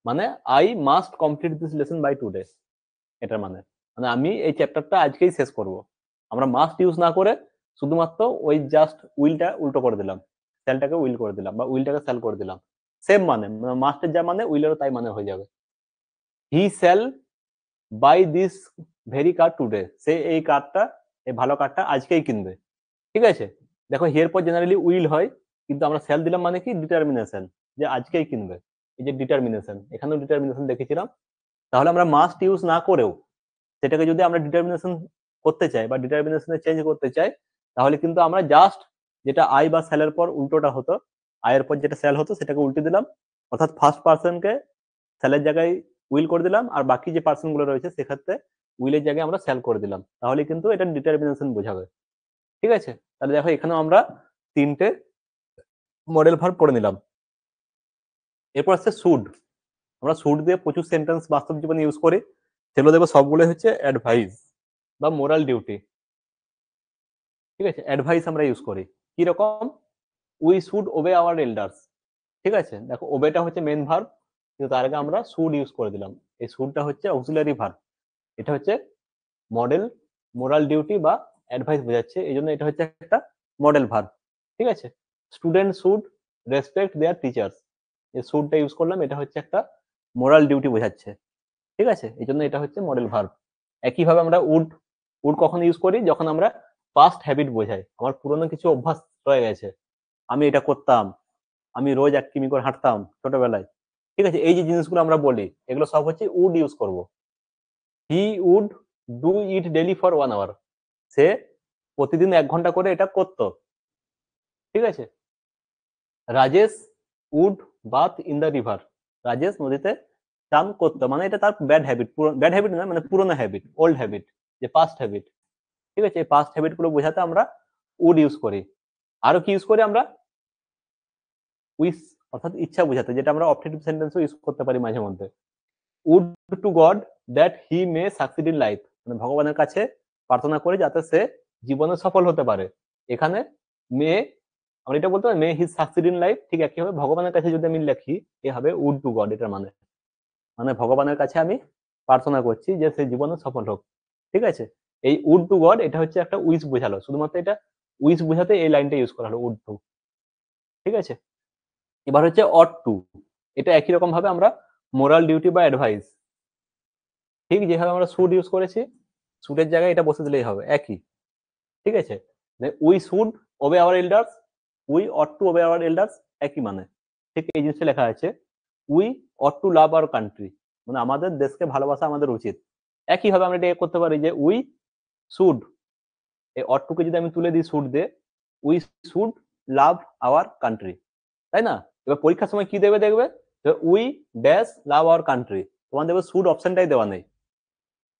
মানে I must complete this lesson by today, এটার মানে মানে আমি এই চ্যাপ্টারটা আজকেই শেষ করব। আমরা মাস্ট ইউজ না করে শুধুমাত্র ওই জাস্ট উইলটা উল্টো করে দিলাম, স্যালটাকে উইল করে দিলাম বা উইলটাকে স্যাল করে দিলাম, সেম মানে, মাস্টের যা মানে উইলেরও তাই মানে হয়ে যাবে। He shall buy this very car today, সে এই কারটা, এই ভালো কারটা আজকেই কিনবে, ঠিক আছে। দেখো এর পর জেনারেলি উইল হয়, কিন্তু আমরা শ্যাল দিলাম মানে কি ডিটারমিনেশন, যে আজকেই কিনবে, এই যে ডিটারমিনেশন, এখানেও ডিটারমিনেশন দেখেছিলাম। তাহলে আমরা মাস্ট ইউজ না করেও সেটাকে যদি আমরা ডিটারমিনেশন করতে চাই বা ডিটারমিনেশনে চেঞ্জ করতে চাই, তাহলে কিন্তু আমরা জাস্ট যেটা আই বা স্যালের পর উল্টোটা হতো, আয়ের পর যেটা স্যাল হতো সেটাকে উল্টে দিলাম, অর্থাৎ ফার্স্ট পার্সনকে স্যালের জায়গায় উইল করে দিলাম, আর বাকি যে পার্সন গুলো রয়েছে সেক্ষেত্রে উইলের জায়গায় আমরা স্যাল করে দিলাম, তাহলে কিন্তু এটা ডিটারমিনেশন বোঝাবে, ঠিক আছে। তাহলে দেখো এখানেও আমরা তিনটে মডেল ভার্ব পড়ে নিলাম। এরপর আসছে শুড, আমরা শুড দিয়ে প্রচুর সেন্টেন্স বাস্তব জীবনে ইউজ করি, সেগুলো দেখবো সবগুলো হচ্ছে অ্যাডভাইস বা মোরাল ডিউটি, ঠিক আছে। অ্যাডভাইস আমরা ইউজ করি কিরকম, we should obey our elders, ঠিক আছে। দেখো ওবেটা হচ্ছে মেন ভার্ব, কিন্তু তার আগে আমরা শুড ইউজ করে দিলাম, এই শুডটা হচ্ছে অক্সিলারি ভার্ব, এটা হচ্ছে মডেল মোরাল ডিউটি বা অ্যাডভাইস বোঝাচ্ছে, এই জন্য এটা হচ্ছে একটা মডেল ভার্ব, ঠিক আছে। Student should respect their teachers, এই শুডটা ইউজ করলাম, এটা হচ্ছে একটা মোরাল ডিউটি বোঝাচ্ছে, ঠিক আছে, এই জন্য এটা হচ্ছে মডেল ভার্ব। একইভাবে আমরা উড, উড কখন ইউজ করি, যখন আমরা পাস্ট হ্যাবিট বোঝাই, আমার পুরনো কিছু অভ্যাস রয়ে গেছে, আমি এটা করতাম, আমি রোজ 1 কিমি করে হাঁটতাম ছোটবেলায়, ঠিক আছে, এই যে জিনিসগুলো আমরা বলি এগুলো সব হচ্ছে উড ইউজ করব। He would do it daily for 1 hour, সে প্রতিদিন 1 ঘন্টা করে এটা করতো, ঠিক আছে। Rajesh would bath in the river, Rajesh নদীতে চান করতো, মানে এটা তার ব্যাড হ্যাবিট, ব্যাড হ্যাবিট নয়, মানে পুরোনো হ্যাবিট, ওল্ড হ্যাবিট, যে পাস্ট হ্যাবিট। ঠিক আছে, এই পাস্ট হ্যাবিট গুলো বোঝাতে আমরা উড ইউজ করি। আরো কি ইউজ করি আমরা? উইশ, অর্থাৎ ইচ্ছা বোঝাতে, যেটা আমরা অবজেক্টিভ সেন্টেন্সও ইউজ করতে পারি মাঝে মধ্যে। Would to God that he may succeed in life, মানে ভগবানের কাছে প্রার্থনা করে যাতে সে জীবনে সফল হতে পারে। এখানে মে, আমরা এটা বলতে পারি মে হি সাকসিড ইন লাইফ, ঠিক একইভাবে ভগবানের কাছে যদি আমি লিখি এ হবে উড টু গড, এটার মানে মানে ভগবানের কাছে আমি প্রার্থনা করছি যে সে জীবনে সফল হোক। ঠিক আছে, এই উড টু গড এটা হচ্ছে একটা উইশ বোঝালো, শুধুমাত্র এটা উইশ বোঝাতে এই লাইনটা ইউজ করা হলো, উড টু। ঠিক আছে, এবার হচ্ছে অট টু, এটা একই রকম ভাবে আমরা মোরাল ডিউটি বা অ্যাডভাইস, ঠিক যেভাবে আমরা শুড ইউজ করেছি, শুডের জায়গায় এটা বসে দিলেই হবে, একই। ঠিক আছে, we should obey our elders, we ought to obey our elders, একই মানে। ঠিক এই জিনিসটা লেখা আছে, we ought to love our country, মানে আমাদের দেশকে ভালোবাসা আমাদের উচিত। একইভাবে আমরা এটা করতে পারি যে উই শুড, এই অট টুকে যদি আমি তুলে দিই শুড দিয়ে, we should love our country, তাই না? এবার পরীক্ষার সময় কি দেবে দেখবে, we dash love our country, তোমার দেখবে শুড অপশনটাই দেওয়া নেই।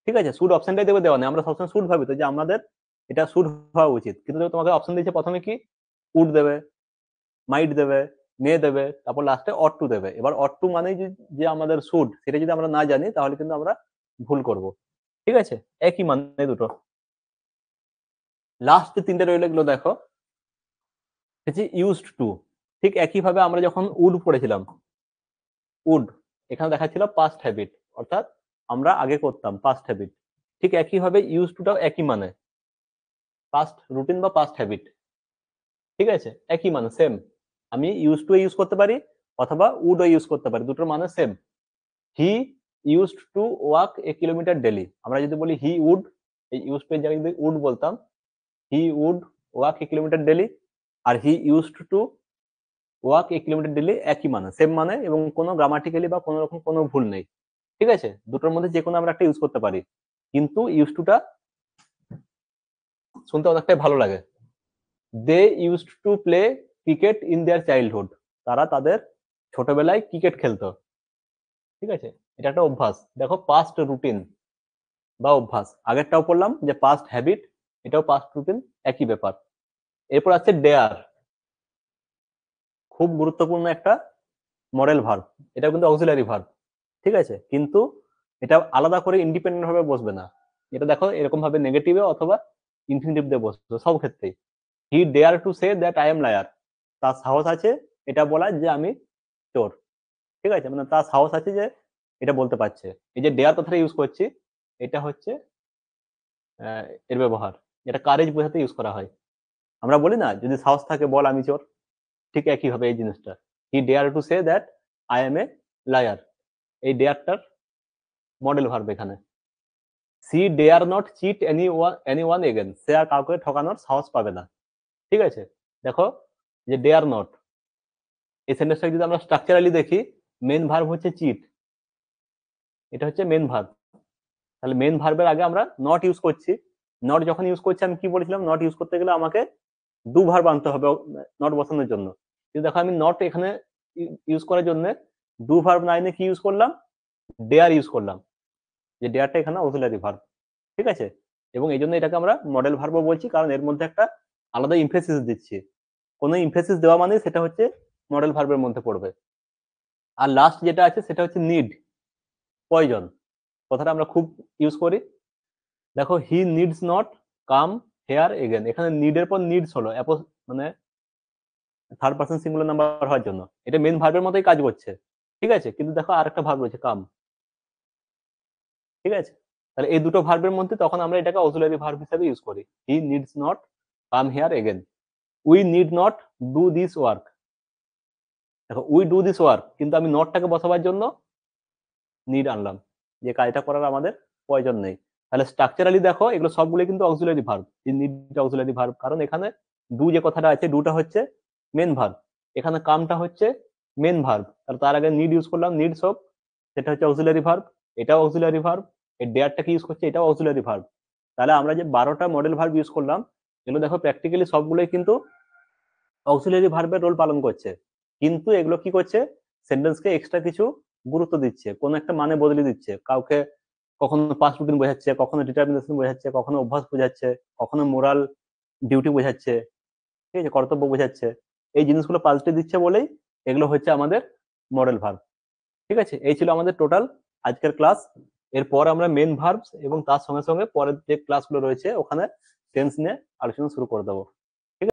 ঠিক আছে, শুড অপশনটাই দেওয়া নেই, আমরা সবসময় শুড ভাবি তো যে আমাদের এটা শুড হওয়া উচিত, কিন্তু তোমাকে অপশন দিয়েছে প্রথমে কি উড দেবে, মাইট দেবে, মে দেবে, তারপর লাস্টে অট টু দেবে। এবার অট টু মানে যে আমাদের শুড, সেটা যদি আমরা না জানি তাহলে কিন্তু আমরা ভুল করব। ঠিক আছে, একই মানে দুটো। লাস্ট যে তিনটে রইল এগুলো দেখো, ইউজড টু, ঠিক একইভাবে আমরা যখন উড পড়েছিলাম, উড এখানে দেখাচ্ছিল পাস্ট হ্যাবিট, অর্থাৎ আমরা আগে করতাম, পাস্ট হ্যাবিট। ঠিক একইভাবে ইউজ টুটাও একই মানে, পাস্ট রুটিন বা পাস্ট হ্যাবিট। ঠিক আছে, একই মানে সেম, আমি ইউজ টু ইউজ করতে পারি অথবা উড ইউজ করতে পারি, দুটোর মানে same. He used to walk a kilometre daily, আমরা যদি বলি হি উড, এই ইউজ টু এর জায়গায় যদি উড বলতাম, he would walk a kilometre daily, আর he used to walk a kilometre daily, একই মানে, সেম মানে, এবং কোনো গ্রামাটিক্যালি বা কোনো রকম কোনো ভুল নেই। ঠিক আছে, দুটোর মধ্যে যে কোনো আমরা একটা ইউজ করতে পারি, কিন্তু ইউজ টুটা শুনতে অনেকটাই ভালো লাগে। They used to play cricket in their childhood, তারা তাদের ছোটবেলায় ক্রিকেট খেলতো। ঠিক আছে, এটা একটা অভ্যাস, দেখো পাস্ট রুটিন বা অভ্যাস, আগেরটাও পড়লাম যে পাস্ট হ্যাবিট, এটাও পাস্ট রুটিন, একই ব্যাপার। এরপর আছে ডেয়ার, খুব গুরুত্বপূর্ণ একটা মডেল ভার্ব, এটা কিন্তু অক্সিলারি ভার্ব। ঠিক আছে, কিন্তু এটা আলাদা করে ইন্ডিপেন্ডেন্ট ভাবে বসবে না, এটা দেখো এরকম ভাবে নেগেটিভে অথবা ইনফিনিটিভ দিয়ে বসবে সব ক্ষেত্রেই। He dare to say that I am liar, তার সাহস আছে এটা বলার যে আমি চোর। ঠিক আছে, মানে তার সাহস আছে যে এটা বলতে পারছে। এই যে ডেয়ার কথাটা ইউজ করছি, এটা হচ্ছে এর ব্যবহার, এটা কারেজ বোঝাতে ইউজ করা হয়। আমরা বলি না যদি সাহস থাকে বল আমি চোর, ঠিক একই হবে এই জিনিসটা। He dare to say that I am a liar, এই ডেয়ারটার মডেল ভার্ব এখানে। She dare not cheat anyone again, সে আর কাউকে ঠকানোর সাহস পাবে না। ঠিক আছে, দেখো যে ডেয়ার নট, এই সেন্টেন্সটা যদি আমরা স্ট্রাকচারালি দেখি, মেন ভার্ব হচ্ছে চিট, এটা হচ্ছে মেন ভার্ব। তাহলে মেন ভার্বের আগে আমরা নট ইউজ করছি, নট যখন ইউজ করছি আমি কি বলেছিলাম, নট ইউজ করতে গেলে আমাকে দু ভার্ব আনতে হবে নট বসানোর জন্য। কিন্তু দেখো আমি নট এখানে ইউজ করার জন্য দু ভার্ব না এনে কি ইউজ করলাম, ডেয়ার ইউজ করলাম, যে ডেয়ারটা এখানে অক্সিলারি ভার্ব। ঠিক আছে, এবং এই জন্য এটাকে আমরা মডেল ভার্বও বলছি, কারণ এর মধ্যে একটা আলাদা ইমফেসিস দিচ্ছি, কোনো ইমফেসিস দেওয়া মানে সেটা হচ্ছে মডেল ভার্বের মধ্যে পড়বে। আর লাস্ট যেটা আছে সেটা হচ্ছে নিড, প্রয়োজন, কথাটা আমরা খুব ইউজ করি। দেখো he needs not come here again, এখানে নিডের পর নিডস হলো মানে থার্ড পার্সন সিঙ্গুলার নাম্বার হওয়ার জন্য, এটা মেন ভার্বের মতোই কাজ করছে। ঠিক আছে, কিন্তু দেখো আর একটা ভার্ব রয়েছে কাম। ঠিক আছে, তাহলে এই দুটো ভার্বের মধ্যে তখন আমরা এটাকে অক্সিলারি ভার্ব হিসেবে ইউজ করি। He needs not come here again, we need not do this work, দেখো উই ডু দিস ওয়ার্ক, কিন্তু আমি নটটাকে বসাবার জন্য নিড আনলাম, যে কাজটা করার আমাদের প্রয়োজন নেই। তাহলে স্ট্রাকচারালি দেখো এগুলো সবগুলো কিন্তু অক্সিলারি ভার্ব, এই নিড অক্সিলারি ভার্ব, কারণ এখানে ডু যে কথাটা আছে, ডুটা হচ্ছে মেন ভার্ব, এখানে কামটা হচ্ছে মেন ভার্ব, তাহলে তার আগে নিড ইউজ করলাম, নিডস হোক, সেটা হচ্ছে অক্সিলারি ভার্ব, এটাও অক্সিলারি ভার্ব, এই ডেয়ারটাকে ইউজ করছে, এটাও অক্সিলারি ভার্ব। তাহলে আমরা যে 12টা মডেল ভার্ব ইউজ করলাম, এগুলো দেখো প্র্যাকটিক্যালি সবগুলোই কিন্তু অক্সিলারি ভার্বের রোল পালন করছে, কিন্তু এগুলো কি করছে, সেন্টেন্সকে এক্সট্রা কিছু গুরুত্ব দিচ্ছে, কোন একটা মানে বদলে দিচ্ছে, কাউকে কখনো পাস্ট রুটিন বোঝাচ্ছে, কখনো ডিটারমিনেশন বোঝাচ্ছে, কখনো অভ্যাস বোঝাচ্ছে, কখনো মোরাল ডিউটি বোঝাচ্ছে, ঠিক আছে, কর্তব্য বোঝাচ্ছে। এই জিনিসগুলো পাল্টে দিচ্ছে বলেই এগুলো হচ্ছে আমাদের মডেল ভার্ব। ঠিক আছে, এই ছিল আমাদের টোটাল আজকের ক্লাস। এরপর আমরা মেন ভার্বস এবং তার সঙ্গে সঙ্গে পরের যে ক্লাসগুলো রয়েছে ওখানে টেন্স নিয়ে আলোচনা শুরু করে দেবো।